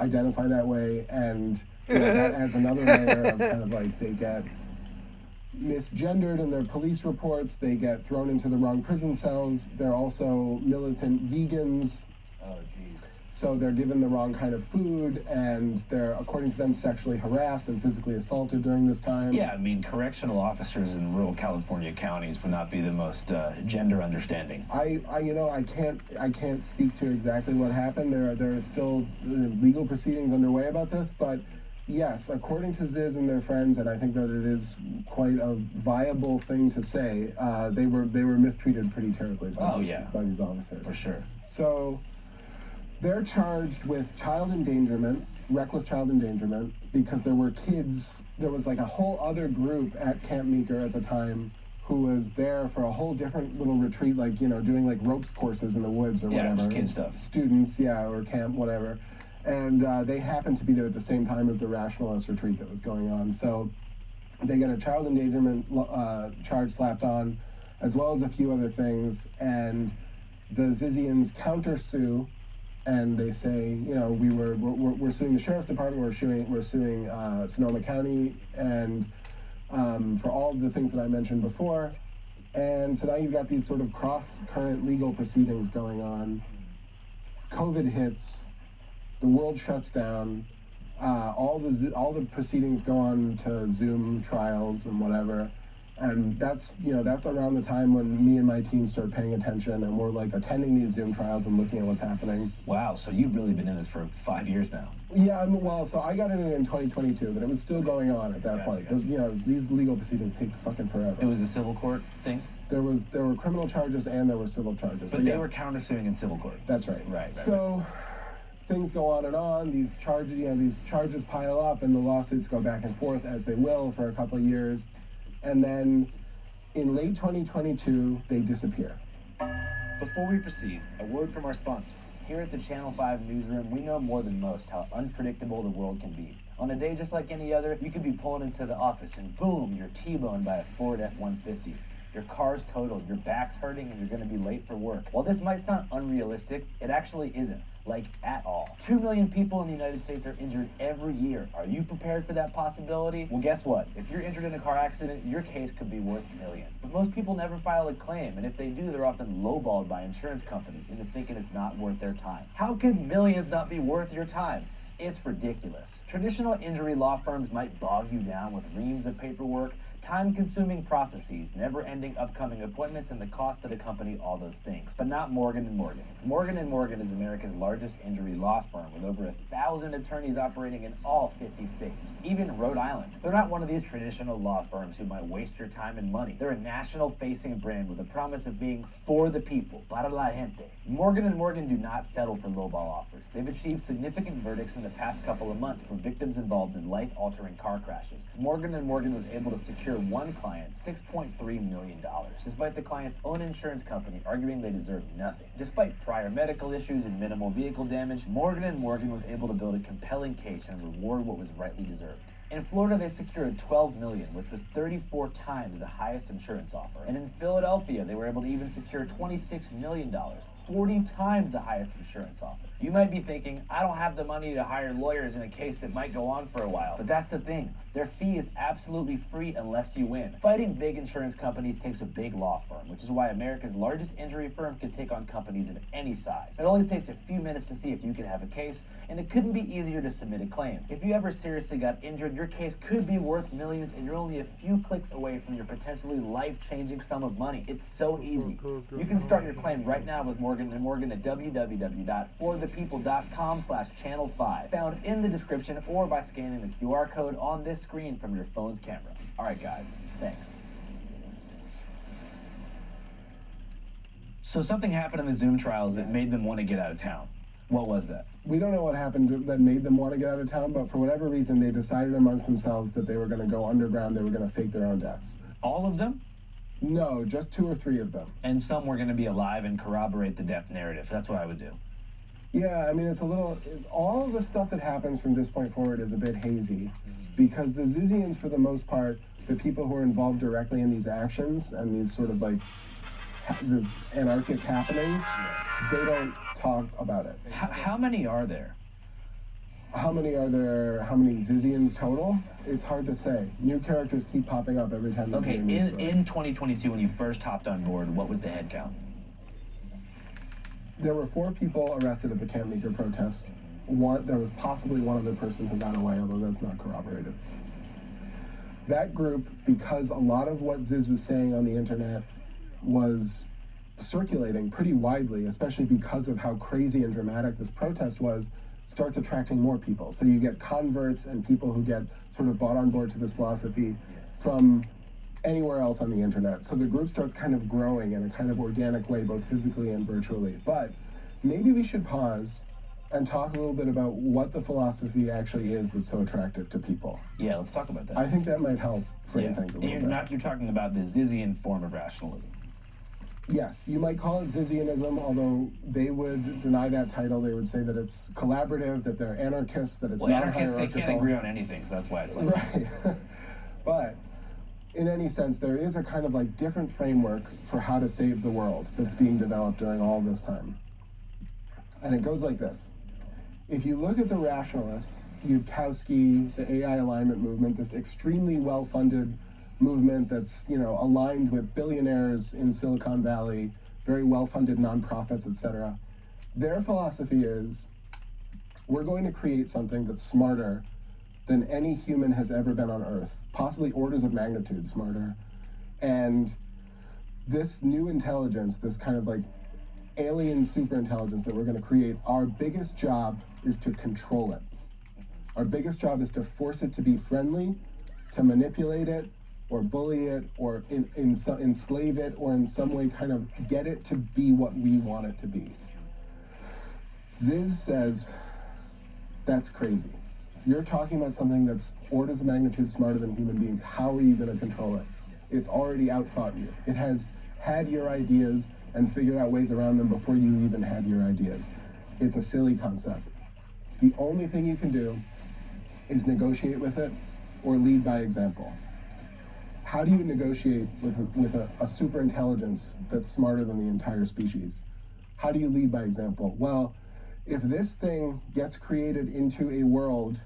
identify that way, and that adds another layer of kind of like they get misgendered in their police reports, they get thrown into the wrong prison cells, they're also militant vegans. Oh, geez. So they're given the wrong kind of food, and they're, according to them, sexually harassed and physically assaulted during this time. Yeah, I mean, correctional officers in rural California counties would not be the most gender understanding. I can't speak to exactly what happened. There are still legal proceedings underway about this, but yes, according to Ziz and their friends, and I think that it is quite a viable thing to say, they were mistreated pretty terribly by these officers. For sure. So they're charged with child endangerment, reckless child endangerment, because there were kids. There was like a whole other group at Camp Meeker at the time who was there for a whole different little retreat, like, doing like ropes courses in the woods or whatever. Just kid stuff. Students, or camp, whatever. And they happened to be there at the same time as the rationalist retreat that was going on. So they get a child endangerment charge slapped on, as well as a few other things. And the Zizians countersue, and they say, we're suing the sheriff's department, we're suing Sonoma County, and for all the things that I mentioned before. And so now you've got these sort of cross-current legal proceedings going on. COVID hits. The world shuts down. All the proceedings go on to Zoom trials and whatever, and that's around the time when me and my team start paying attention, and we're like attending these Zoom trials and looking at what's happening. Wow, so you've really been in this for 5 years now. Yeah, so I got in it in 2022, but it was still going on at that point. Gotcha. These legal proceedings take fucking forever. It was a civil court thing? There were criminal charges and there were civil charges. But they were countersuing in civil court. That's right. Right. So things go on and on. These charges pile up, and the lawsuits go back and forth as they will for a couple of years, and then in late 2022 they disappear. Before we proceed, a word from our sponsor. Here at the Channel 5 newsroom, we know more than most how unpredictable the world can be. On a day just like any other, you could be pulling into the office and boom, you're T-boned by a Ford F-150. Your car's totaled, your back's hurting, and you're gonna be late for work. While this might sound unrealistic, it actually isn't. Like, at all. 2 million people in the United States are injured every year. Are you prepared for that possibility? Well, guess what? If you're injured in a car accident, your case could be worth millions. But most people never file a claim, and if they do, they're often lowballed by insurance companies into thinking it's not worth their time. How could millions not be worth your time? It's ridiculous. Traditional injury law firms might bog you down with reams of paperwork, time-consuming processes, never-ending upcoming appointments, and the cost that accompany all those things. But not Morgan & Morgan. Morgan & Morgan is America's largest injury law firm with over 1,000 attorneys operating in all 50 states, even Rhode Island. They're not one of these traditional law firms who might waste your time and money. They're a national-facing brand with a promise of being for the people, para la gente. Morgan & Morgan do not settle for lowball offers. They've achieved significant verdicts in the past couple of months for victims involved in life-altering car crashes. Morgan & Morgan was able to secure one client $6.3 million, despite the client's own insurance company arguing they deserved nothing. Despite prior medical issues and minimal vehicle damage, Morgan & Morgan was able to build a compelling case and reward what was rightly deserved. In Florida, they secured $12 million, which was 34 times the highest insurance offer. And in Philadelphia, they were able to even secure $26 million, 40 times the highest insurance offer. You might be thinking, I don't have the money to hire lawyers in a case that might go on for a while. But that's the thing. Their fee is absolutely free unless you win. Fighting big insurance companies takes a big law firm, which is why America's largest injury firm can take on companies of any size. It only takes a few minutes to see if you can have a case, and it couldn't be easier to submit a claim. If you ever seriously got injured, your case could be worth millions, and you're only a few clicks away from your potentially life-changing sum of money. It's so easy. You can start your claim right now with Morgan & Morgan at www.forthepeople.com/channel5, found in the description or by scanning the QR code on this screen from your phone's camera. All right, guys, thanks. So something happened in the Zoom trials that made them want to get out of town. What was that? We don't know what happened that made them want to get out of town, but for whatever reason, they decided amongst themselves that they were going to go underground, they were going to fake their own deaths. All of them? No, just 2 or 3 of them. And some were going to be alive and corroborate the death narrative. That's what I would do. Yeah, I mean, it's a little, all the stuff that happens from this point forward is a bit hazy, because the Zizians, for the most part, the people who are involved directly in these actions and these sort of like these anarchic happenings, they don't talk about it. How many are there? How many are there? How many Zizians total? It's hard to say. New characters keep popping up every time there's a new story. In 2022, when you first hopped on board, what was the head count? There were 4 people arrested at the Camp Meeker protest. There was possibly one other person who got away, although that's not corroborated. That group, because a lot of what Ziz was saying on the internet was circulating pretty widely, especially because of how crazy and dramatic this protest was, starts attracting more people. So you get converts and people who get sort of bought on board to this philosophy from anywhere else on the internet. So the group starts kind of growing in a kind of organic way, both physically and virtually. But maybe we should pause and talk a little bit about what the philosophy actually is that's so attractive to people. Yeah, let's talk about that. I think that might help frame things a little bit. You're talking about the Zizian form of rationalism. Yes, you might call it Zizianism, although they would deny that title. They would say that it's collaborative, that they're anarchists, that it's not anarchists, hierarchical. they can't agree on anything, so that's why it's like... Right. But in any sense, there is a kind of like different framework for how to save the world that's being developed during all this time. And it goes like this. If you look at the rationalists, Yudkowsky, the AI alignment movement, this extremely well-funded movement that's, aligned with billionaires in Silicon Valley, very well-funded nonprofits, etc. Their philosophy is, we're going to create something that's smarter than any human has ever been on Earth, possibly orders of magnitude smarter. And this new intelligence, this kind of like alien superintelligence that we're going to create, our biggest job is to control it. Our biggest job is to force it to be friendly, to manipulate it, or bully it, or enslave it, or in some way kind of get it to be what we want it to be. Ziz says, that's crazy. You're talking about something that's orders of magnitude smarter than human beings. How are you going to control it? It's already outthought you. It has had your ideas and figured out ways around them before you even had your ideas. It's a silly concept. The only thing you can do is negotiate with it or lead by example. How do you negotiate with a super intelligence that's smarter than the entire species? How do you lead by example? Well, if this thing gets created into a world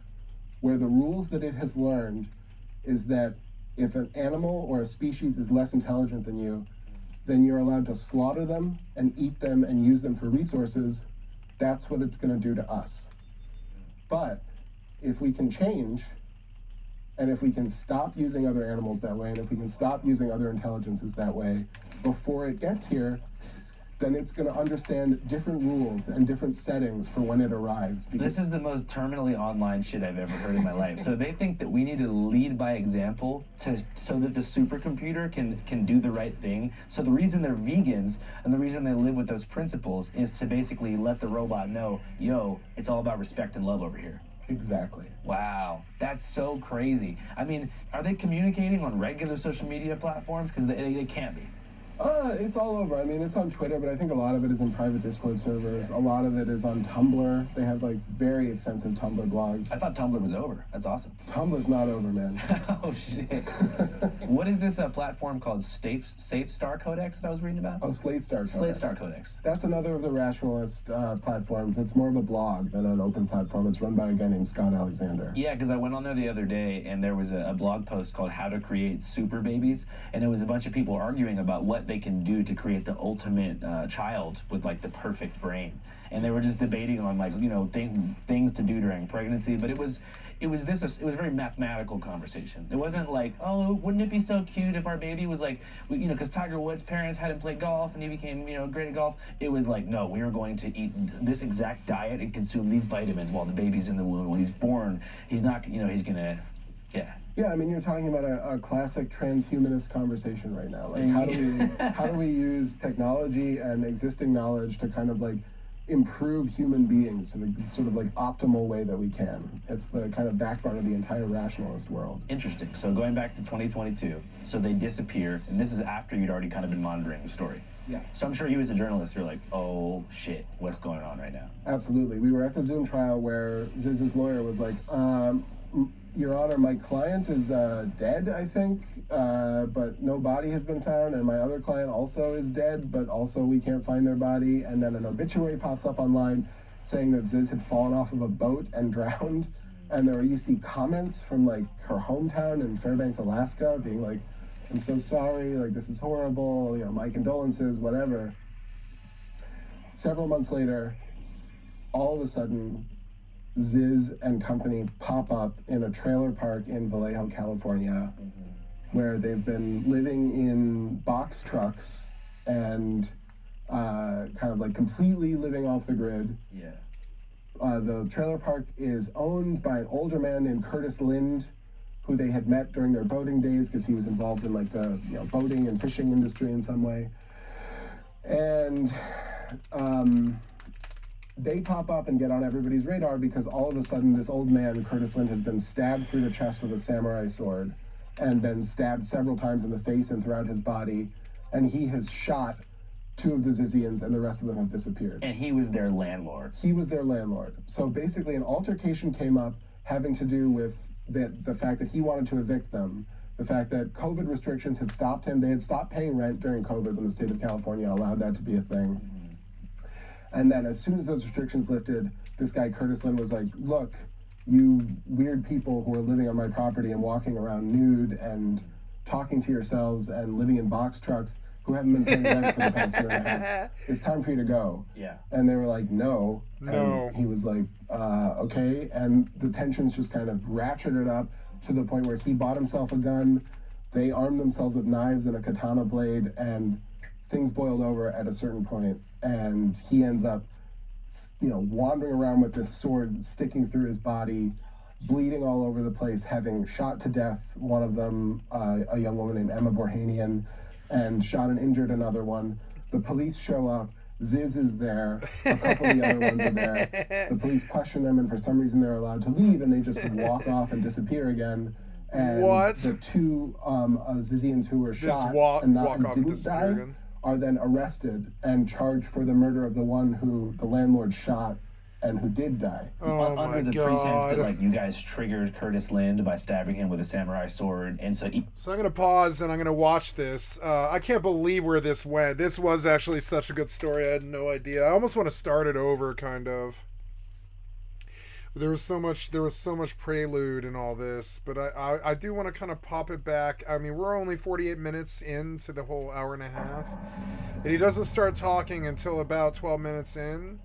where the rules that it has learned is that if an animal or a species is less intelligent than you, then you're allowed to slaughter them and eat them and use them for resources, that's what it's going to do to us. But if we can change, and if we can stop using other animals that way, and if we can stop using other intelligences that way before it gets here, then it's going to understand different rules and different settings for when it arrives. This is the most terminally online shit I've ever heard in my life. So they think that we need to lead by example so that the supercomputer can do the right thing. So the reason they're vegans and the reason they live with those principles is to basically let the robot know, yo, it's all about respect and love over here. Exactly. Wow, that's so crazy. I mean, are they communicating on regular social media platforms? Because they can't be. It's all over. I mean, it's on Twitter, but I think a lot of it is in private Discord servers. A lot of it is on Tumblr. They have like very extensive Tumblr blogs. I thought Tumblr was over. That's awesome. Tumblr's not over, man. Oh shit. What is this platform called? Safe Star Codex that I was reading about? Oh, Slate Star Codex. Slate Star Codex. That's another of the rationalist platforms. It's more of a blog than an open platform. It's run by a guy named Scott Alexander. Yeah, because I went on there the other day and there was a blog post called How to Create Super Babies, and it was a bunch of people arguing about what they can do to create the ultimate child with like the perfect brain. And they were just debating on like, you know, things to do during pregnancy, but it was a very mathematical conversation. It wasn't like, oh, wouldn't it be so cute if our baby was like, you know, because Tiger Woods' parents had him play golf and he became, you know, great at golf. It was like, no, we are going to eat this exact diet and consume these vitamins while the baby's in the womb. When he's born, he's not, you know, he's gonna, yeah. Yeah, I mean, you're talking about a classic transhumanist conversation right now. Like, how do we use technology and existing knowledge to kind of like improve human beings to the sort of like optimal way that we can? It's the kind of backbone of the entire rationalist world. Interesting. So going back to 2022, so they disappear, and this is after you'd already kind of been monitoring the story. Yeah. So I'm sure you as a journalist, you're like, oh shit, what's going on right now? Absolutely. We were at the Zoom trial where Ziz's lawyer was like, Your Honor, my client is dead, I think, but no body has been found, and my other client also is dead, but also we can't find their body. And then an obituary pops up online saying that Ziz had fallen off of a boat and drowned. And you see comments from like her hometown in Fairbanks, Alaska, being like, I'm so sorry, like this is horrible, you know, my condolences, whatever. Several months later, all of a sudden, Ziz and company pop up in a trailer park in Vallejo, California, where they've been living in box trucks and kind of like completely living off the grid. Yeah. The trailer park is owned by an older man named Curtis Lind, who they had met during their boating days because he was involved in like the boating and fishing industry in some way. And they pop up and get on everybody's radar because all of a sudden this old man, Curtis Lind, has been stabbed through the chest with a samurai sword and been stabbed several times in the face and throughout his body. And he has shot 2 of the Zizians and the rest of them have disappeared. And he was their landlord. He was their landlord. So basically an altercation came up having to do with the fact that he wanted to evict them, the fact that COVID restrictions had stopped him. They had stopped paying rent during COVID when the state of California allowed that to be a thing. And then as soon as those restrictions lifted, this guy Curtis Lind was like, look, you weird people who are living on my property and walking around nude and talking to yourselves and living in box trucks who haven't been paying rent for the past year and a half, it's time for you to go. Yeah. And they were like, no. No. And he was like, okay. And the tensions just kind of ratcheted up to the point where he bought himself a gun. They armed themselves with knives and a katana blade, and things boiled over at a certain point. And he ends up, wandering around with this sword sticking through his body, bleeding all over the place, having shot to death one of them, a young woman named Emma Borhanian, and shot and injured another one. The police show up. Ziz is there. A couple of the other ones are there. The police question them, and for some reason they're allowed to leave, and they just walk off and disappear again. And What? the 2 Zizians who were Just shot walk and off and didn't disappear die again. are then arrested and charged for the murder of the one who the landlord shot and who did die. Oh Under my the pretense that God. like you guys triggered Curtis Lind by stabbing him with a samurai sword, and so So I'm going to pause and I'm going to watch this. I can't believe where this went. This was actually such a good story. I had no idea. I almost want to start it over, kind of. There was so much prelude in all this, but I do want to kind of pop it back. I mean, we're only 48 minutes into the whole hour and a half, and he doesn't start talking until about 12 minutes in.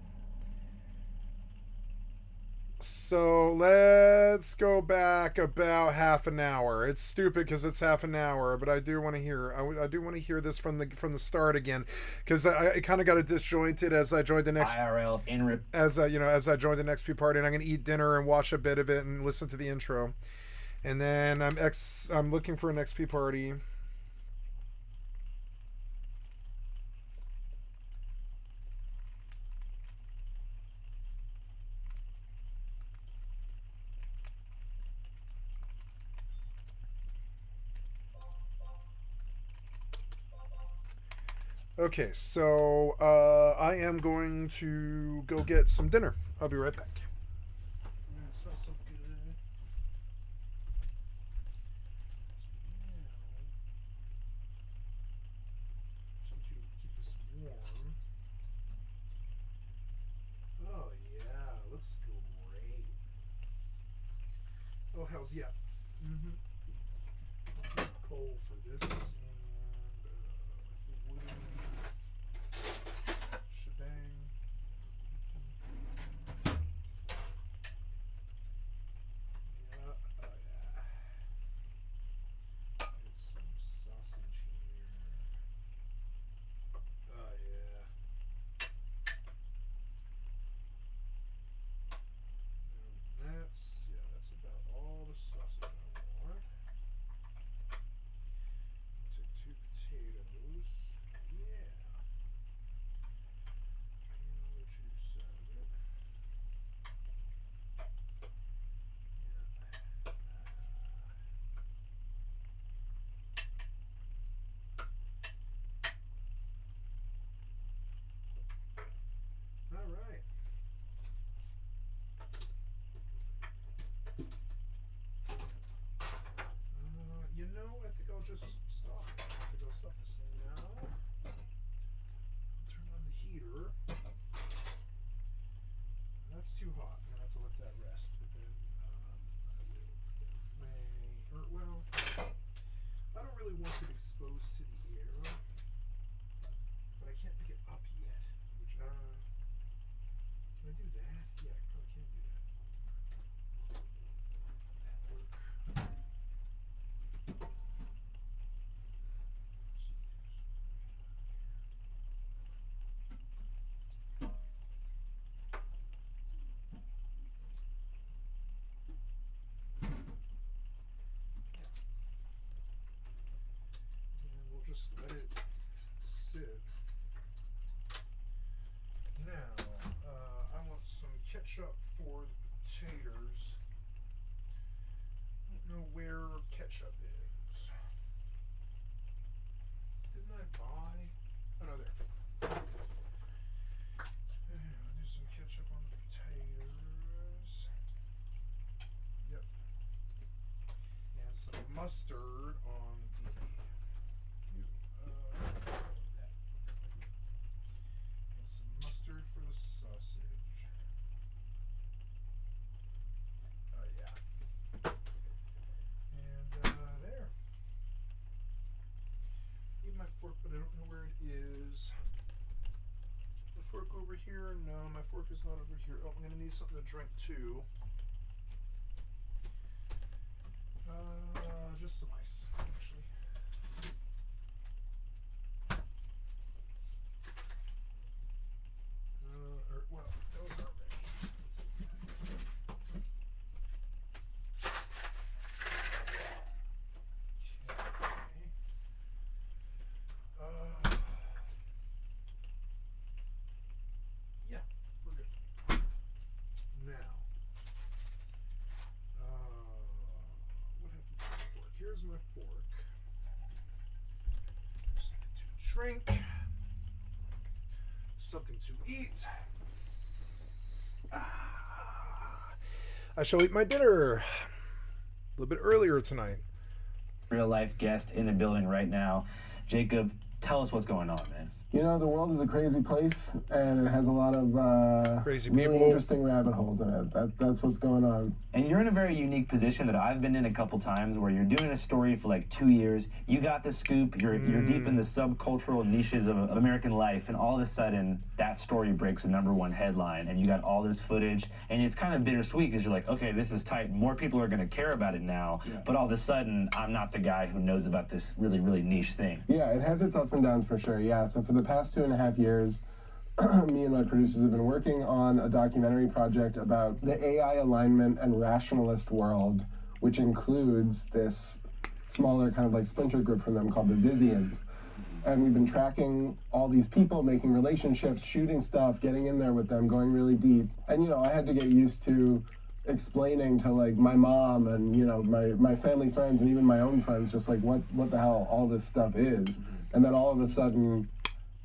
So let's go back about half an hour. It's stupid because it's half an hour, but I do want to hear. I do want to hear this from the start again, because I kind of got it disjointed as I joined the next IRL in as as I joined the next XP party, and I'm gonna eat dinner and watch a bit of it and listen to the intro, and then I'm looking for an XP party. Okay, so I am going to go get some dinner. I'll be right back. It smells so good. Just want you to keep this warm. Oh yeah, looks great. Oh hells yeah. Bowl for this and the wooden shebang. Yeah, oh yeah. Get some sausage here. Oh yeah. And that's about all the sausage I want. Take 2 potatoes. Yeah. And the juice out of it. Yeah. All right. I think I'll just stop. I think I'll stop this thing now. Turn on the heater. That's too hot. I'm gonna have to let that rest. But then I will put that away. Or well, I don't really want it exposed to the air, but I can't pick it up yet. Which can I do that? Yeah, I probably can do that. That work. And we'll just let it sit. Now, I want some ketchup for the potatoes. I don't know where ketchup is. Didn't I buy? Oh no, there. And I'll do some ketchup on the potatoes. Yep. And some mustard on the. And some mustard for the sausage. Oh yeah. And there. Need my fork, but I don't know where it is. The fork over here? No, my fork is not over here. Oh, I'm gonna need something to drink too. Just some ice, actually. Well, those are ready. Let's see. Okay. Yeah, we're good. Now, what happened to my fork? Here's my fork. Something to drink. something to eat. I shall eat my dinner a little bit earlier tonight. Real life guest in the building right now. Jacob, tell us what's going on, man. You know, the world is a crazy place, and it has a lot of Crazy really people. interesting rabbit holes in it. That's what's going on. And you're in a very unique position that I've been in a couple times, where you're doing a story for like 2 years. You got the scoop. You're deep in the subcultural niches of American life, and all of a sudden, that story breaks a #1 headline, and you got all this footage, and it's kind of bittersweet because you're like, okay, this is tight. More people are going to care about it now, but all of a sudden, I'm not the guy who knows about this really, really niche thing. Yeah, it has its ups and downs for sure. Yeah, so for the past 2.5 years, me and my producers have been working on a documentary project about the AI alignment and rationalist world, which includes this smaller kind of like splinter group from them called the Zizians. And we've been tracking all these people, making relationships, shooting stuff, getting in there with them, going really deep. And, you know, I had to get used to explaining to like my mom and, you know, my family friends and even my own friends, just like what the hell all this stuff is. And then all of a sudden,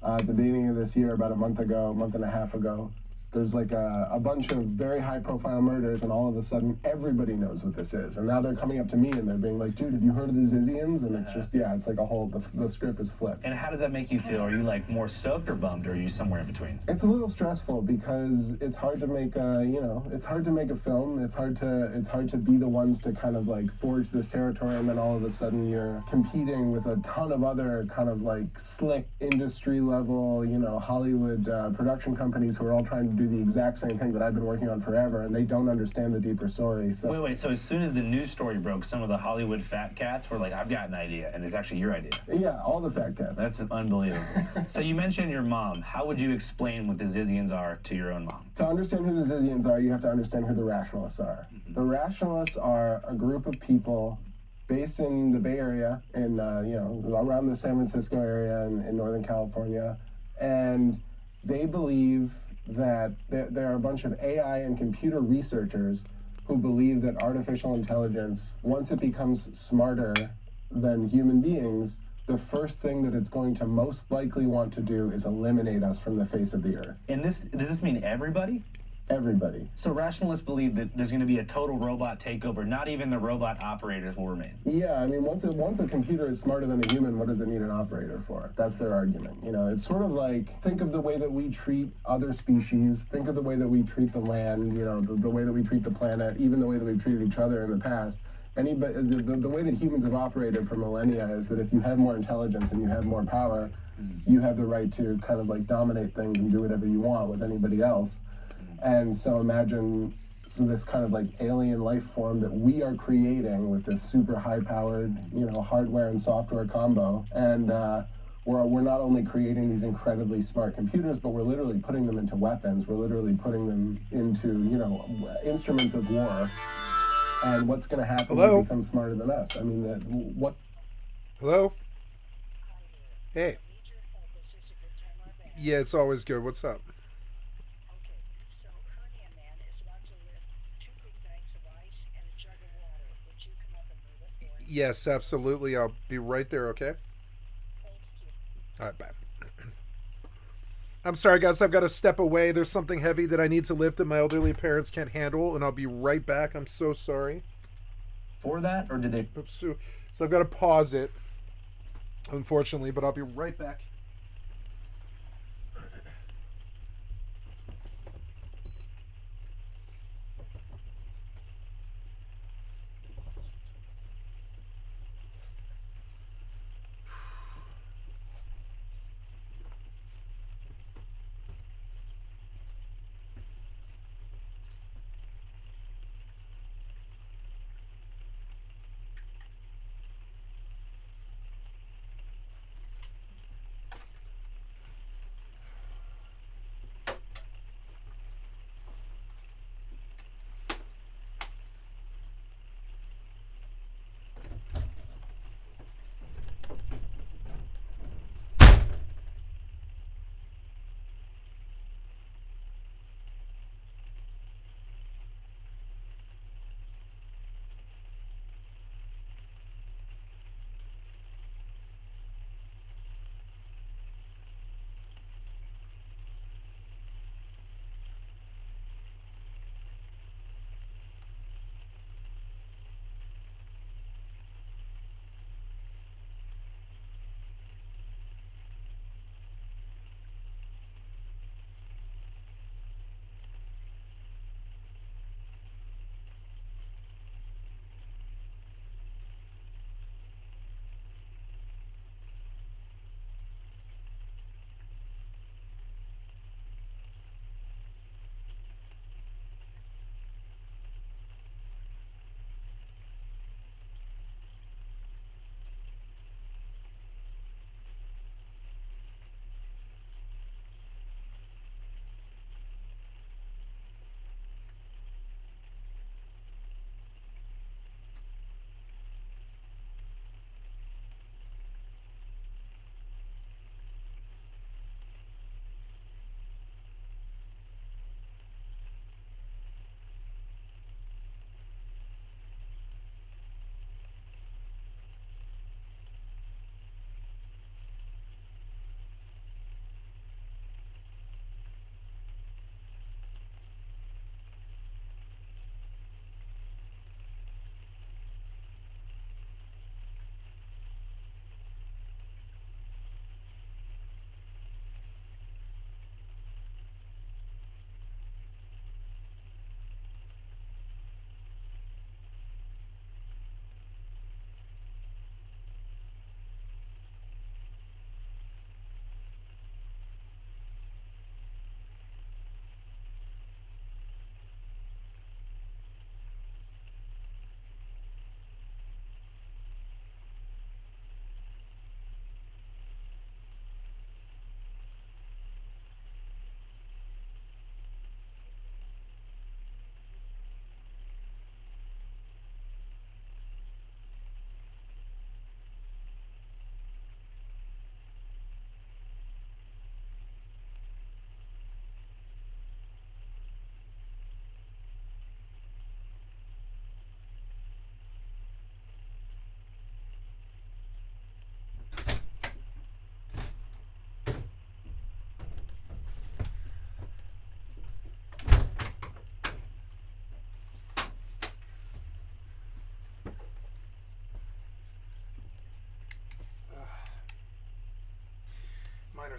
at the beginning of this year, about a month and a half ago, there's like a bunch of very high profile murders, and all of a sudden everybody knows what this is. And now they're coming up to me and they're being like, dude, have you heard of the Zizians? And it's just, yeah, it's like a whole, the script is flipped. And how does that make you feel? Are you like more stoked or bummed, or are you somewhere in between? It's a little stressful because it's hard to make a, you know, it's hard to make a film. It's hard to be the ones to kind of like forge this territory, and then all of a sudden you're competing with a ton of other kind of like slick industry level, you know, Hollywood production companies who are all trying to do the exact same thing that I've been working on forever, and they don't understand the deeper story. So Wait, so as soon as the news story broke, some of the Hollywood fat cats were like, I've got an idea, and it's actually your idea. yeah, all the fat cats. That's unbelievable. So you mentioned your mom. How would you explain what the Zizians are to your own mom? To understand who the Zizians are, you have to understand who the rationalists are. The rationalists are a group of people based in the Bay Area, in you know, around the San Francisco area in Northern California, and they believe that there are a bunch of AI and computer researchers who believe that artificial intelligence, once it becomes smarter than human beings, the first thing that it's going to most likely want to do is eliminate us from the face of the earth. And does this mean everybody? Everybody. So rationalists believe that there's going to be a total robot takeover. Not even the robot operators will remain. Yeah, I mean, once a computer is smarter than a human, what does it need an operator for? That's their argument. You know, it's sort of like, think of the way that we treat other species, think of the way that we treat the land, you know, the way that we treat the planet, even the way that we've treated each other in the past. The way that humans have operated for millennia is that if you have more intelligence and you have more power, you have the right to kind of like dominate things and do whatever you want with anybody else. And so imagine this kind of like alien life form that we are creating with this super high-powered, you know, hardware and software combo. And we're not only creating these incredibly smart computers, but we're literally putting them into weapons. We're literally putting them into, you know, instruments of war. And what's going to happen when they become smarter than us? I mean, what? Hello? Hey. Yeah, it's always good. What's up? Yes, absolutely. I'll be right there, okay? All right, bye. I'm sorry, guys. I've got to step away. There's something heavy that I need to lift that my elderly parents can't handle, and I'll be right back. I'm so sorry. For that, or did they? Oops, so I've got to pause it, unfortunately, but I'll be right back.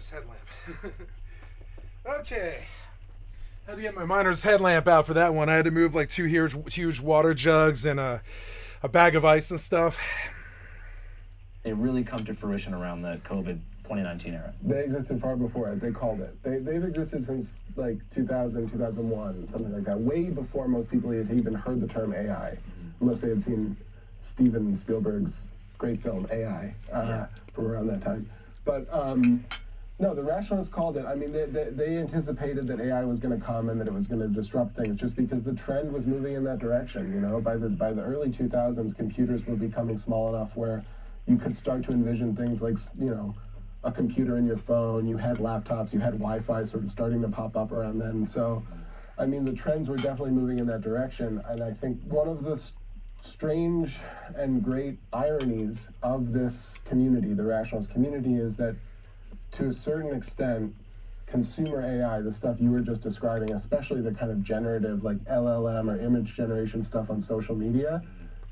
miner's headlamp. Okay. Had to get my miner's headlamp out for that one. I had to move like 2 huge water jugs and a bag of ice and stuff. They really come to fruition around the COVID 2019 era. They existed far before it. They called it. They've existed since like 2000, 2001, something like that. Way before most people had even heard the term AI, unless they had seen Steven Spielberg's great film AI from around that time. But no, the rationalists called it. I mean, they anticipated that AI was going to come and that it was going to disrupt things, just because the trend was moving in that direction. You know, by the early 2000s, computers were becoming small enough where you could start to envision things like, you know, a computer in your phone. You had laptops, you had Wi-Fi sort of starting to pop up around then. So, I mean, the trends were definitely moving in that direction. And I think one of the strange and great ironies of this community, the rationalist community, is that to a certain extent, consumer AI, the stuff you were just describing, especially the kind of generative like LLM or image generation stuff on social media,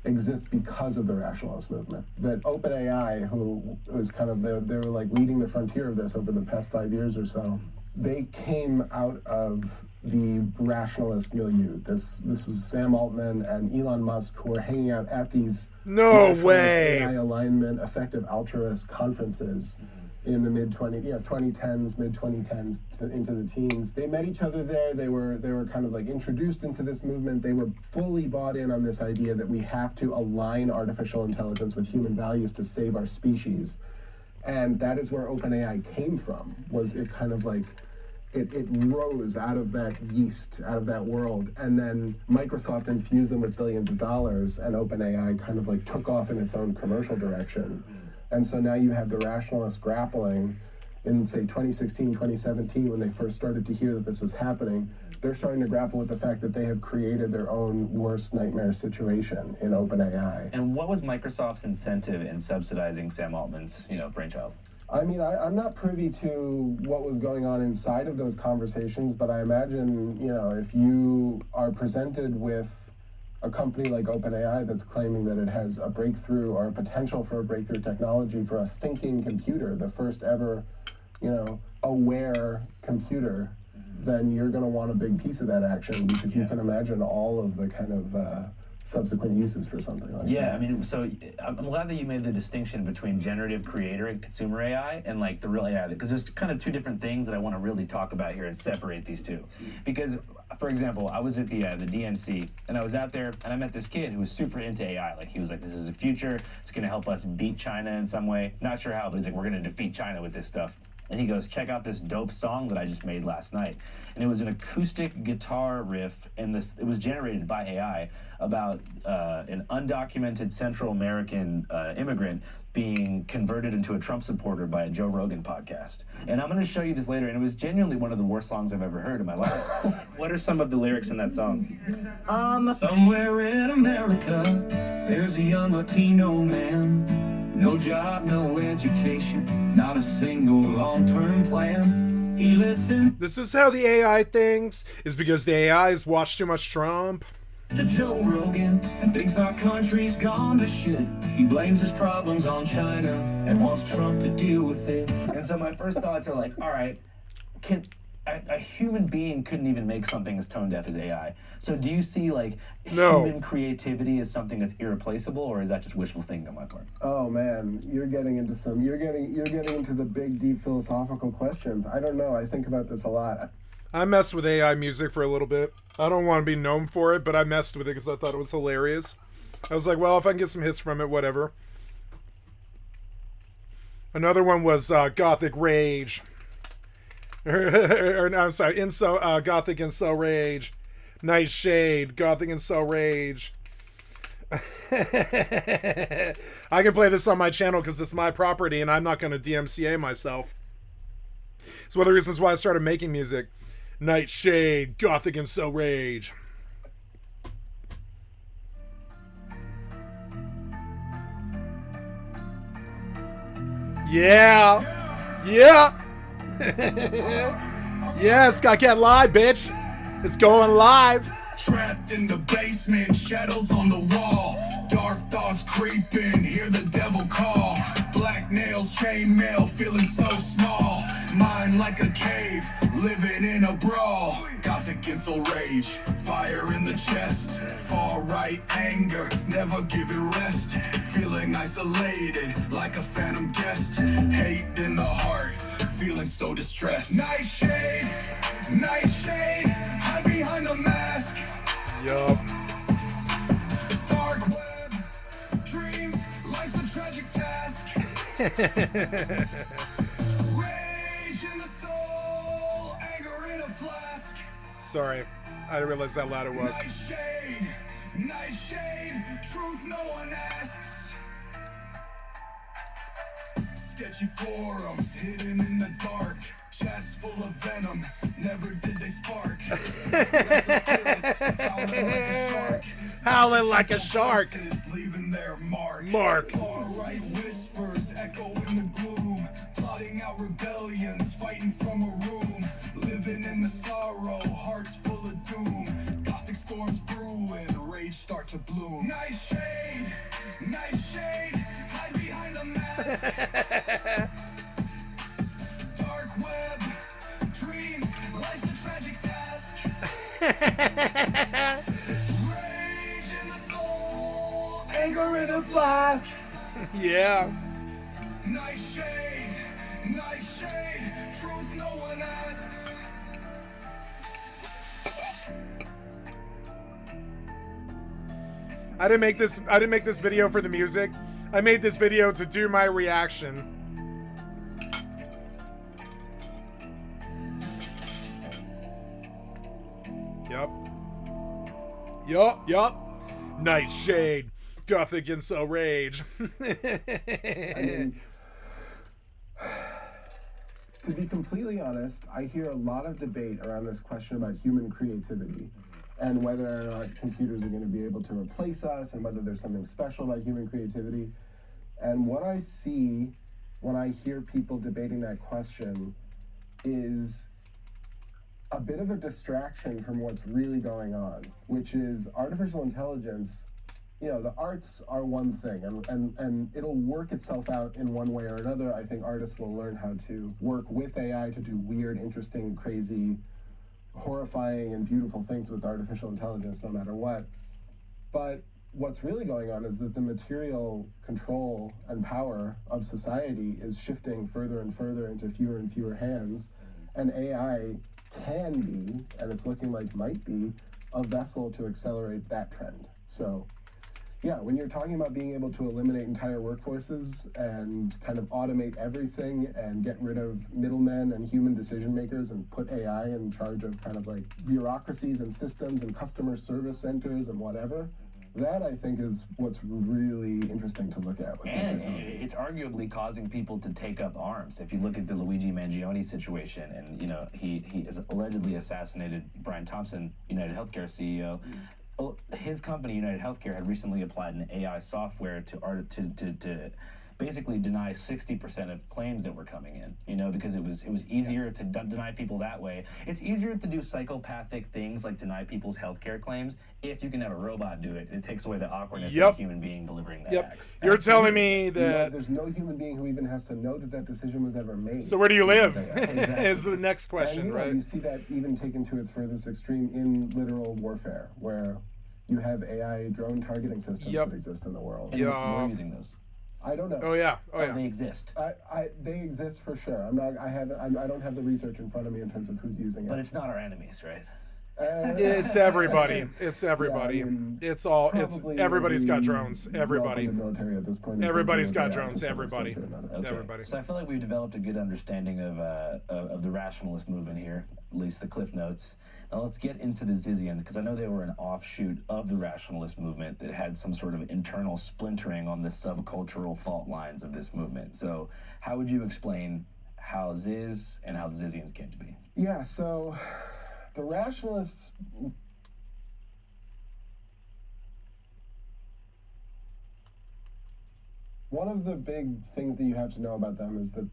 exists because of the rationalist movement. That OpenAI, who was kind of, they were like leading the frontier of this over the past 5 years or so, they came out of the rationalist milieu. This was Sam Altman and Elon Musk who were hanging out at these No way. AI alignment, effective altruist conferences in the mid-2010s, mid-2010s into the teens. They met each other there. They were kind of like introduced into this movement. They were fully bought in on this idea that we have to align artificial intelligence with human values to save our species. And that is where OpenAI came from, was it kind of like, it rose out of that yeast, out of that world, and then Microsoft infused them with billions of dollars, and OpenAI kind of like took off in its own commercial direction. And so now you have the rationalists grappling in, say, 2016, 2017, when they first started to hear that this was happening. They're starting to grapple with the fact that they have created their own worst nightmare situation in OpenAI. And what was Microsoft's incentive in subsidizing Sam Altman's, brainchild? I mean, I'm not privy to what was going on inside of those conversations, but I imagine, if you are presented with a company like OpenAI that's claiming that it has a breakthrough or a potential for a breakthrough technology for a thinking computer, the first ever, aware computer, then you're going to want a big piece of that action, because you can imagine all of the kind of subsequent uses for something like that. Yeah, I mean, so I'm glad that you made the distinction between generative creator and consumer AI and like the real AI, because there's kind of two different things that I want to really talk about here and separate these two. Because, for example, I was at the DNC, and I was out there, and I met this kid who was super into AI. Like, he was like, this is the future, it's going to help us beat China in some way. Not sure how, but he's like, we're going to defeat China with this stuff. And he goes, check out this dope song that I just made last night. And it was an acoustic guitar riff, and it was generated by AI about an undocumented Central American immigrant being converted into a Trump supporter by a Joe Rogan podcast. And I'm going to show you this later, and it was genuinely one of the worst songs I've ever heard in my life. What are some of the lyrics in that song? Somewhere in America, there's a young Latino man. No job, no education, not a single long-term plan. He listens This is how the AI thinks, is because the AI has watched too much Trump. to Joe Rogan and thinks our country's gone to shit. He blames his problems on China and wants Trump to deal with it. And so my first thoughts are like, all right, a human being couldn't even make something as tone deaf as AI. So do you see like human creativity as something that's irreplaceable, or is that just wishful thinking on my part? Oh man, you're getting into the big, deep philosophical questions. I don't know. I think about this a lot. I messed with AI music for a little bit. I don't want to be known for it, but I messed with it because I thought it was hilarious. I was like, well, if I can get some hits from it, whatever. Another one was Gothic Rage. I'm sorry, Gothic Incel Rage. Nightshade, Gothic Incel Rage. I can play this on my channel because it's my property and I'm not going to DMCA myself. It's one of the reasons why I started making music. Nightshade, Gothic Incel Rage. Yeah! Yeah! Yeah, Skycatlive, bitch! It's going live! Trapped in the basement, shadows on the wall. Dark thoughts creeping, hear the devil call. Black nails, chain mail, feeling so small. Mind like a cave, living in a brawl. Gothic and soul rage, fire in the chest. Far right anger, never giving rest. Feeling isolated like a phantom guest. Hate in the heart, feeling so distressed. Nightshade, hide behind the mask. Yup. Dark web, dreams, life's a tragic task. Rage in the soul, anger in a flask. Sorry, I didn't realize how loud it was. Nightshade, truth no one asks. Sketchy forums, hidden in the dark. Chats full of venom, never did they spark. Howling like a shark. Leaving their mark. Far right whispers echo in the gloom. Plotting out rebellions, fighting from a room. Living in the sorrow, hearts full of doom. Gothic storms brewing, rage start to bloom. Nightshade, hide behind the mask. Dark web, dreams, life's a tragic task. Rage in the soul, anger in a flask. Yeah. Nightshade, truth no one asks. I didn't make this video for the music. I made this video to do my reaction. Yup. Nightshade, Gothic and so rage. I mean, to be completely honest, I hear a lot of debate around this question about human creativity and whether or not computers are going to be able to replace us and whether there's something special about human creativity. And what I see when I hear people debating that question is a bit of a distraction from what's really going on, which is artificial intelligence. You know, the arts are one thing, and it'll work itself out in one way or another. I think artists will learn how to work with AI to do weird, interesting, crazy, horrifying, and beautiful things with artificial intelligence, no matter what. But what's really going on is that the material control and power of society is shifting further and further into fewer and fewer hands, and AI can be, and it's looking like might be, a vessel to accelerate that trend. So yeah, when you're talking about being able to eliminate entire workforces and kind of automate everything and get rid of middlemen and human decision makers and put AI in charge of kind of like bureaucracies and systems and customer service centers and whatever, that I think is what's really interesting to look at with that And technology. it's arguably causing people to take up arms. If you look at the Luigi Mangione situation, and he has allegedly assassinated Brian Thompson, United Healthcare CEO. His company, United Healthcare, had recently applied an AI software to basically deny 60% of claims that were coming in. Because it was easier to deny people that way. It's easier to do psychopathic things like deny people's healthcare claims if you can have a robot do it. It takes away the awkwardness of a human being delivering that acts. You're telling me that there's no human being who even has to know that decision was ever made. So where do you live? Exactly. Is the next question, and, right? You see that even taken to its furthest extreme in literal warfare, where you have AI drone targeting systems that exist in the world. And we're using those. I don't know. Oh yeah. They exist. They exist for sure. I don't have the research in front of me in terms of who's using it. But it's not our enemies, right? It's everybody. It's everybody. Yeah, I mean, it's everybody's got drones. Everybody. The military at this point. Everybody's got drones. Everybody. Okay. Everybody. So I feel like we've developed a good understanding of the rationalist movement here, at least the Cliff Notes. Now let's get into the Zizians, because I know they were an offshoot of the rationalist movement that had some sort of internal splintering on the subcultural fault lines of this movement. So how would you explain how Ziz and how the Zizians came to be? Yeah, so the rationalists... One of the big things that you have to know about them is that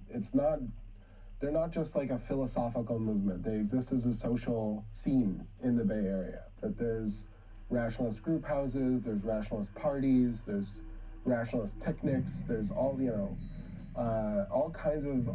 they're not just like a philosophical movement. They exist as a social scene in the Bay Area. That there's rationalist group houses, there's rationalist parties, there's rationalist picnics, there's all, all kinds of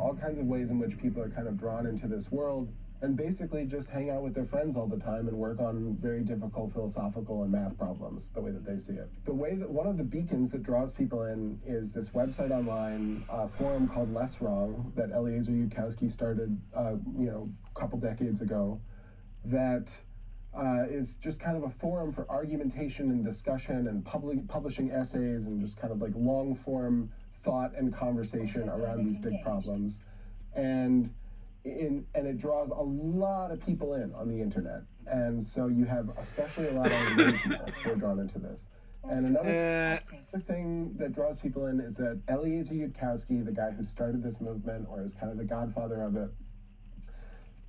ways in which people are kind of drawn into this world and basically just hang out with their friends all the time and work on very difficult philosophical and math problems the way that they see it. The way that one of the beacons that draws people in is this website online forum called Less Wrong that Eliezer Yudkowsky started a couple decades ago, that is just kind of a forum for argumentation and discussion and publishing essays and just kind of like long form thought and conversation around these big problems. And it draws a lot of people in on the internet. And so you have especially a lot of young people who are drawn into this. And another thing that draws people in is that Eliezer Yudkowsky, the guy who started this movement, or is kind of the godfather of it,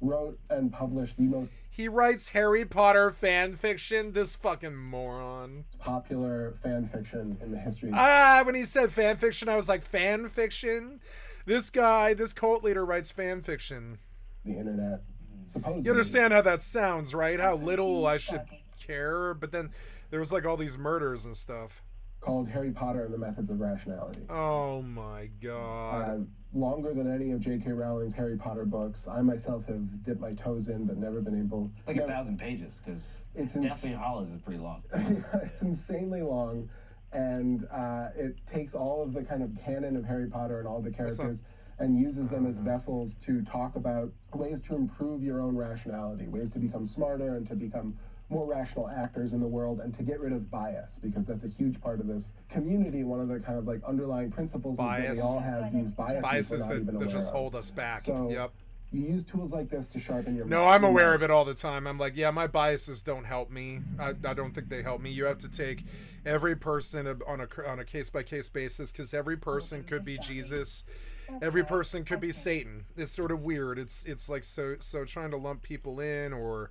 wrote and published the most... He writes Harry Potter fan fiction? This fucking moron. ...popular fan fiction in the history of... When he said fan fiction, I was like, fan fiction? This guy, this cult leader writes fan fiction. The internet. Supposedly. You understand how that sounds, right? How little I should care? But then there was like all these murders and stuff. Called Harry Potter and the Methods of Rationality. Oh my god. Longer than any of J.K. Rowling's Harry Potter books. I myself have dipped my toes in, but never been able... Like 1,000 pages, because Deathly Hallows is pretty long. It's insanely long, and it takes all of the kind of canon of Harry Potter and all the characters and uses them as vessels to talk about ways to improve your own rationality, ways to become smarter and to become more rational actors in the world, and to get rid of bias, because that's a huge part of this community. One of the kind of like underlying principles is that we all have these biases that just hold us back. So yep. You use tools like this to sharpen your... No, I'm aware of it all the time. I'm like, yeah, my biases don't help me. I don't think they help me. You have to take every person on a case-by-case basis, because every person could be Jesus. Every person could be Satan. It's sort of weird. It's like so trying to lump people in, or...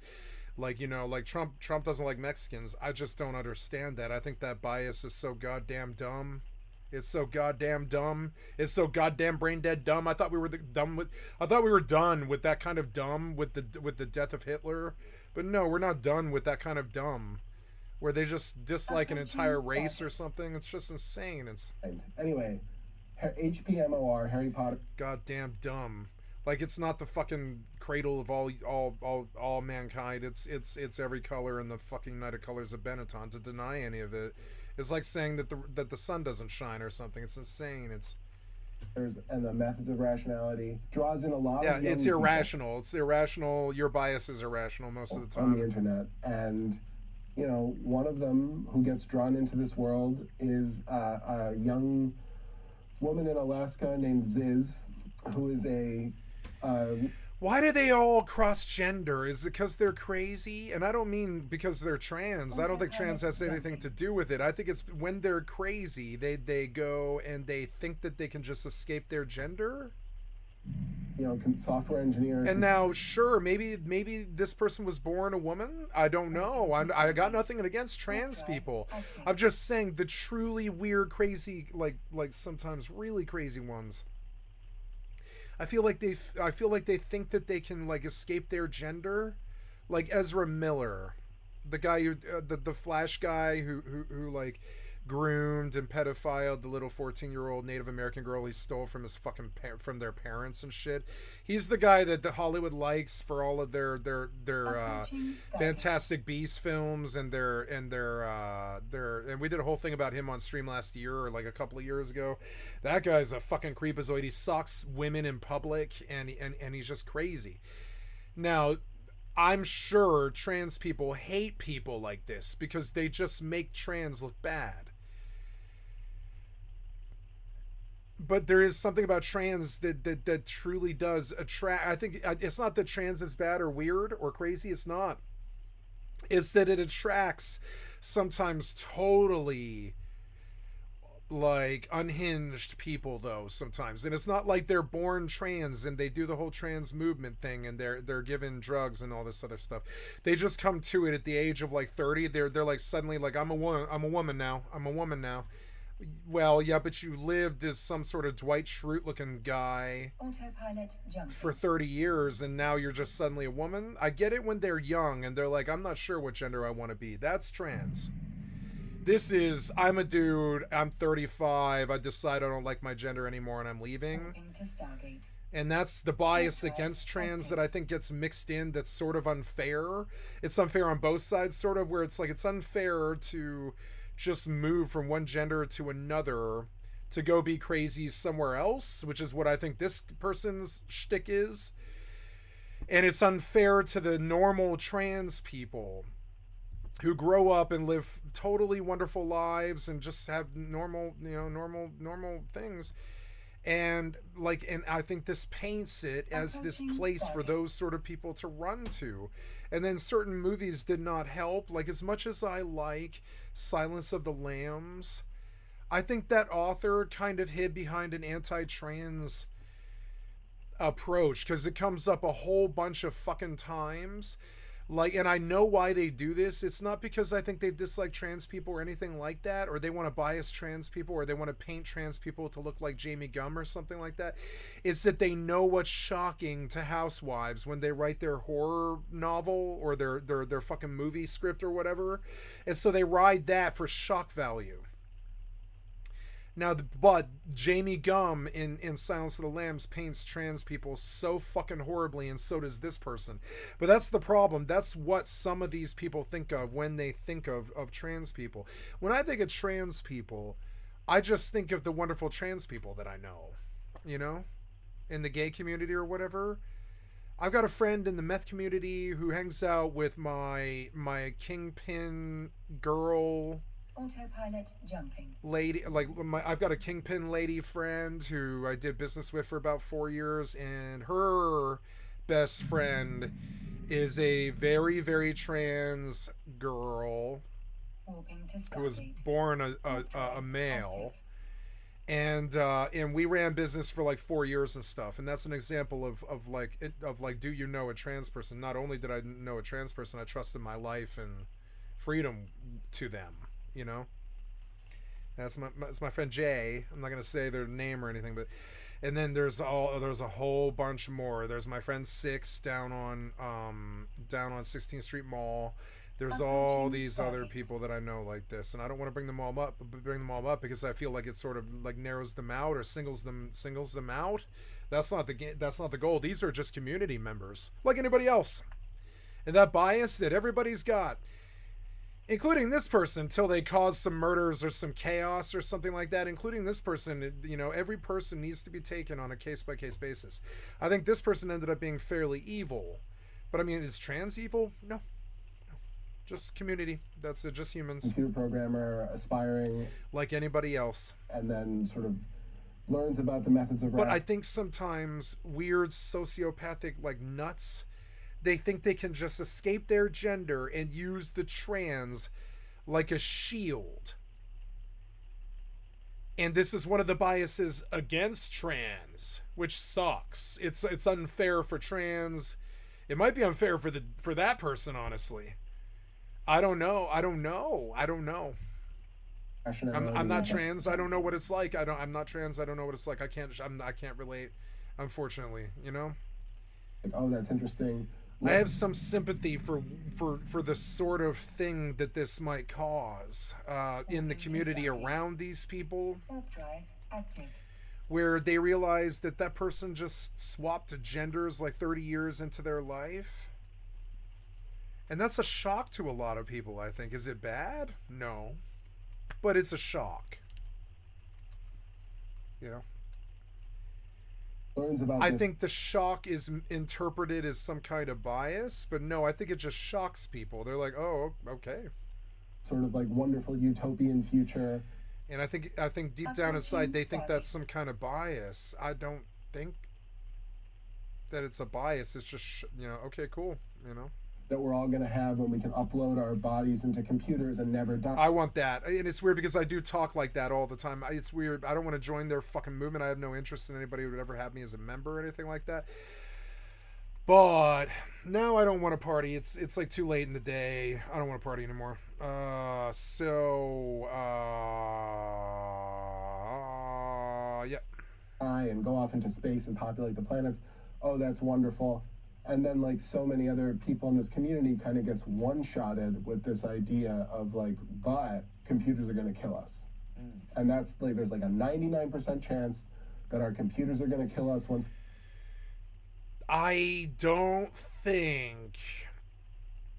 like, like Trump doesn't like Mexicans. I just don't understand that. I think that bias is so goddamn dumb. It's so goddamn dumb. It's so goddamn brain dead dumb. I thought we were done with that kind of dumb with the death of Hitler. But no, we're not done with that kind of dumb where they just dislike an entire race or something. It's just insane. Anyway, HPMOR, Harry Potter. Goddamn dumb. Like, it's not the fucking cradle of all mankind. It's every color in the fucking night of colors of Benetton. To deny any of it is like saying that the sun doesn't shine or something. It's insane. And the Methods of Rationality draws in a lot of young it's irrational. People. It's irrational. Your bias is irrational most of the time on the internet. And one of them who gets drawn into this world is a young woman in Alaska named Ziz, who is a why do they all cross gender? Is it because they're crazy? And I don't mean because they're trans. I don't think trans has anything to do with it. I think it's when they're crazy, they go and they think that they can just escape their gender. Software engineer. And now, sure, maybe this person was born a woman. I don't know. I got nothing against trans people. I'm just saying the truly weird, crazy, like sometimes really crazy ones. I feel like they think that they can like escape their gender, like Ezra Miller, the guy who the Flash guy who like groomed and pedophiled the little 14-year-old Native American girl he stole from his fucking from their parents and shit. He's the guy that the Hollywood likes for all of their Fantastic Beasts films and their and we did a whole thing about him on stream last year or like a couple of years ago. That guy's a fucking creepazoid. He sucks women in public and he's just crazy. Now, I'm sure trans people hate people like this because they just make trans look bad. But there is something about trans that truly does attract. I think it's not that trans is bad or weird or crazy. It's not. It's that it attracts sometimes totally like unhinged people though sometimes, and it's not like they're born trans and they do the whole trans movement thing and they're given drugs and all this other stuff. They just come to it at the age of like 30. They're like suddenly like I'm a woman now. Well, yeah, but you lived as some sort of Dwight Schrute looking guy for 30 years and now you're just suddenly a woman. I get it when they're young and they're like, I'm not sure what gender I want to be. That's trans. This is, I'm a dude, I'm 35, I decide I don't like my gender anymore and I'm leaving. Warping to Stargate. And that's the bias against trans that I think gets mixed in, that's sort of unfair. It's unfair on both sides, sort of, where it's like it's unfair to just move from one gender to another to go be crazy somewhere else, which is what I think this person's shtick is. And it's unfair to the normal trans people who grow up and live totally wonderful lives and just have normal things. And I think this paints it as this place for those sort of people to run to. And then certain movies did not help. Like, as much as I like Silence of the Lambs, I think that author kind of hid behind an anti-trans approach, because it comes up a whole bunch of fucking times. Like, and I know why they do this. It's not because I think they dislike trans people or anything like that, or they want to bias trans people, or they want to paint trans people to look like Jamie Gum or something like that. It's that they know what's shocking to housewives when they write their horror novel or their fucking movie script or whatever. And so they ride that for shock value. Now, but Jamie Gum in Silence of the Lambs paints trans people so fucking horribly, and so does this person. But that's the problem. That's what some of these people think of when they think of trans people. When I think of trans people, I just think of the wonderful trans people that I know, you know, in the gay community or whatever. I've got a friend in the meth community who hangs out with my kingpin girl Autopilot jumping. lady. I've got a kingpin lady friend who I did business with for about 4 years, and her best friend is a very, very trans girl Warping to Stargate. who was born a male. And we ran business for like 4 years and stuff, and that's an example of do you know a trans person? Not only did I know a trans person, I trusted my life and freedom to them. You know, that's my friend Jay. I'm not gonna say their name or anything, but and then there's a whole bunch more. There's my friend Six down on 16th Street Mall. There's all these other people that I know like this, and I don't want to bring them all up because I feel like it sort of like narrows them out or singles them out. That's not the goal. These are just community members like anybody else, and that bias that everybody's got, including this person, till they cause some murders or some chaos or something like that, including this person. You know, every person needs to be taken on a case-by-case basis. I think this person ended up being fairly evil. But, I mean, is trans evil? No. Just community. That's it. Just humans. Computer programmer, aspiring. Like anybody else. And then sort of learns about the methods of... But I think sometimes weird sociopathic, like, nuts... They think they can just escape their gender and use the trans like a shield. And this is one of the biases against trans, which sucks. It's unfair for trans. It might be unfair for that person, honestly. I don't know. I'm not trans. I don't know what it's like. I'm not trans. I don't know what it's like. I can't relate, unfortunately, you know? Like, oh, that's interesting. I have some sympathy for the sort of thing that this might cause in the community around these people, Warp drive active. where they realize that person just swapped genders like 30 years into their life. And that's a shock to a lot of people, I think. Is it bad? No. But it's a shock. You know? Learns about I think the shock is interpreted as some kind of bias, but no, I think it just shocks people. They're like, "Oh, okay." Sort of like wonderful utopian future. And I think deep down inside they think that's some kind of bias. I don't think that it's a bias. It's just, okay, cool, That we're all going to have when we can upload our bodies into computers and never die. I want that. And it's weird because I do talk like that all the time. It's weird. I don't want to join their fucking movement. I have no interest in anybody who would ever have me as a member or anything like that. But now I don't want to party. It's like too late in the day. I don't want to party anymore. Yeah. And go off into space and populate the planets. Oh, that's wonderful. And then, like, so many other people in this community kind of gets one-shotted with this idea of, like, but computers are going to kill us. And that's like, there's like a 99% chance that our computers are going to kill us once. I don't think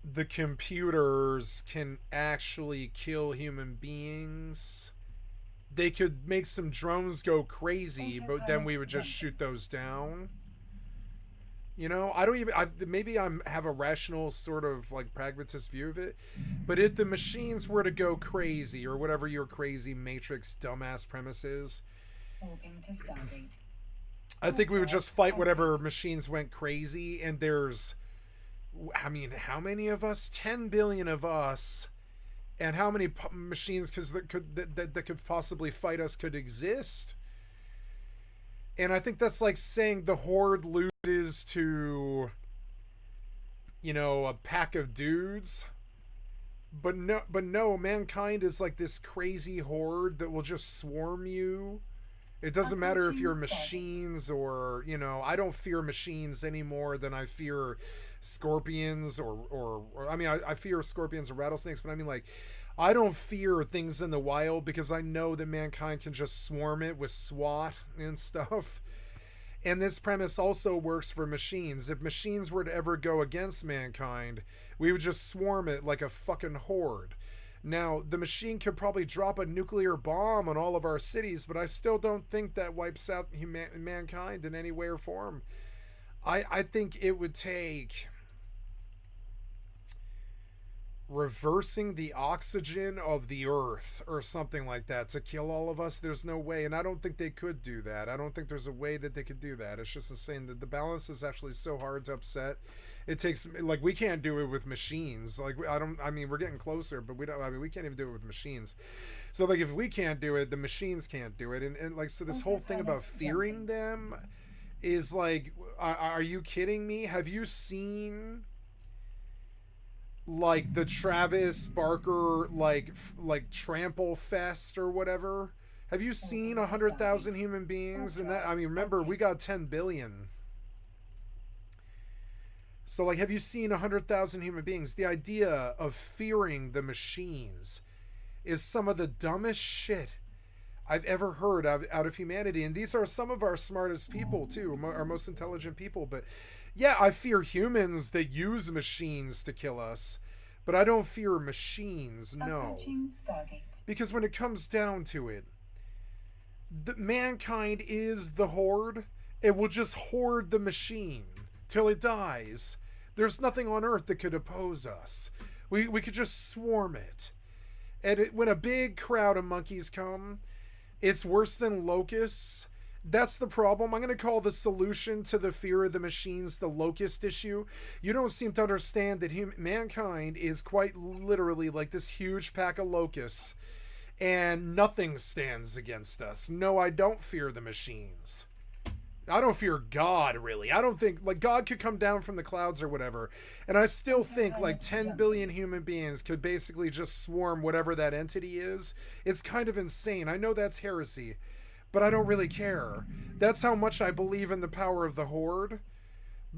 the computers can actually kill human beings. They could make some drones go crazy, but then we would just shoot those down. You know, I don't even. Maybe have a rational sort of like pragmatist view of it, but if the machines were to go crazy or whatever your crazy Matrix dumbass premise is, Warping to Stargate. I think we would just fight whatever machines went crazy. And there's, I mean, how many of us? 10 billion of us, and how many machines that could possibly fight us could exist? And I think that's like saying the Horde loses to, you know, a pack of dudes. But no, mankind is like this crazy horde that will just swarm you. It doesn't matter if you're machines or, you know, I don't fear machines any more than I fear scorpions or I mean, I fear scorpions or rattlesnakes, but I mean, like, I don't fear things in the wild because I know that mankind can just swarm it with SWAT and stuff. And this premise also works for machines. If machines were to ever go against mankind, we would just swarm it like a fucking horde. Now, the machine could probably drop a nuclear bomb on all of our cities, but I still don't think that wipes out mankind in any way or form. I think it would take reversing the oxygen of the earth or something like that to kill all of us. There's no way, and I don't think they could do that. I don't think there's a way that they could do that. It's just insane that the balance is actually so hard to upset. It takes, like, we can't do it with machines. Like, I mean, we're getting closer, but we can't even do it with machines. So, like, if we can't do it, the machines can't do it. And like, so this whole thing about fearing them is like, are you kidding me? Have you seen, like, the Travis Barker, like Trample Fest or whatever? Have you seen 100,000 human beings? And that, I mean, remember, we got 10 billion. So, like, have you seen 100,000 human beings? The idea of fearing the machines is some of the dumbest shit I've ever heard out of humanity. And these are some of our smartest people, too, our most intelligent people. But, yeah, I fear humans that use machines to kill us. But I don't fear machines, no. Because when it comes down to it, mankind is the horde. It will just hoard the machine till it dies. There's nothing on Earth that could oppose us. We could just swarm it. And when a big crowd of monkeys come, it's worse than locusts. That's the problem. I'm going to call the solution to the fear of the machines the locust issue. You don't seem to understand that mankind is quite literally like this huge pack of locusts, and nothing stands against us. No, I don't fear the machines. I don't fear God, really. I don't think, like, God could come down from the clouds or whatever, and I still think, like, 10 billion human beings could basically just swarm whatever that entity is. It's kind of insane. I know that's heresy, but I don't really care. That's how much I believe in the power of the Horde.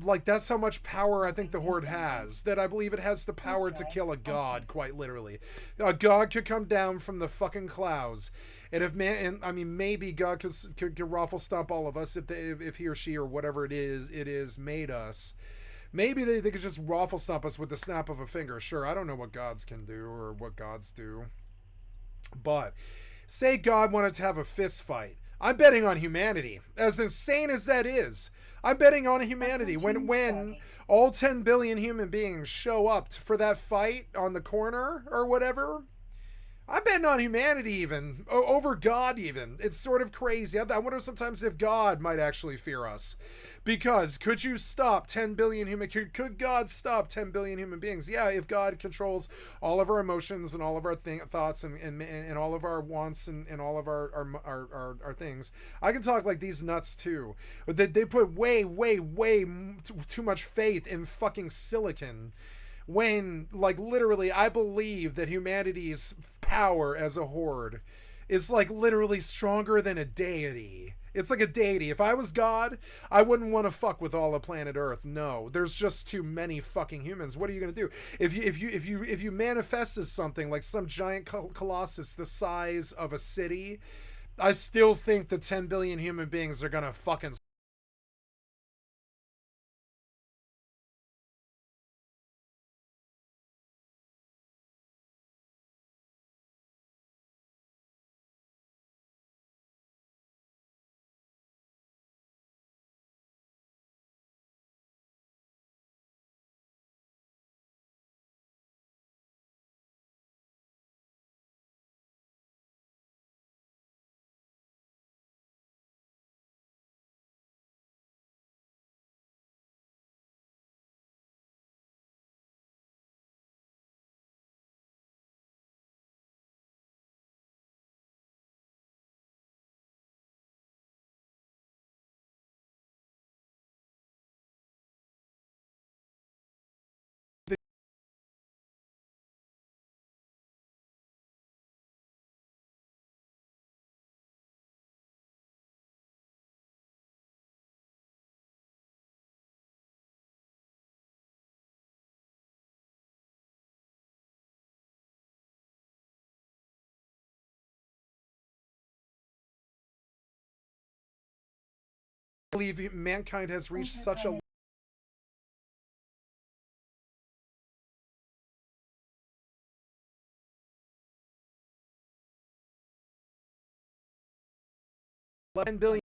Like, that's how much power I think the Horde has. That I believe it has the power to kill a god, quite literally. A god could come down from the fucking clouds. And if maybe God could raffle stomp all of us if he or she or whatever it is made us. Maybe they could just raffle stomp us with the snap of a finger. Sure, I don't know what gods can do or what gods do. But say God wanted to have a fist fight. I'm betting on humanity. As insane as that is, I'm betting on humanity. When all 10 billion human beings show up for that fight on the corner or whatever, I'm betting on humanity even, over God even. It's sort of crazy. I wonder sometimes if God might actually fear us. Because could you stop 10 billion human... Could God stop 10 billion human beings? Yeah, if God controls all of our emotions and all of our thoughts and all of our wants and all of our things. I can talk like these nuts too. But they put way too much faith in fucking silicon. When, like, literally, I believe that humanity's power as a horde is like literally stronger than a deity. It's like a deity. If I was God, I wouldn't want to fuck with all of planet Earth. No, there's just too many fucking humans. What are you gonna do if you manifest as something like some giant colossus the size of a city? I still think the 10 billion human beings are gonna fucking believe mankind has reached such a $10 billion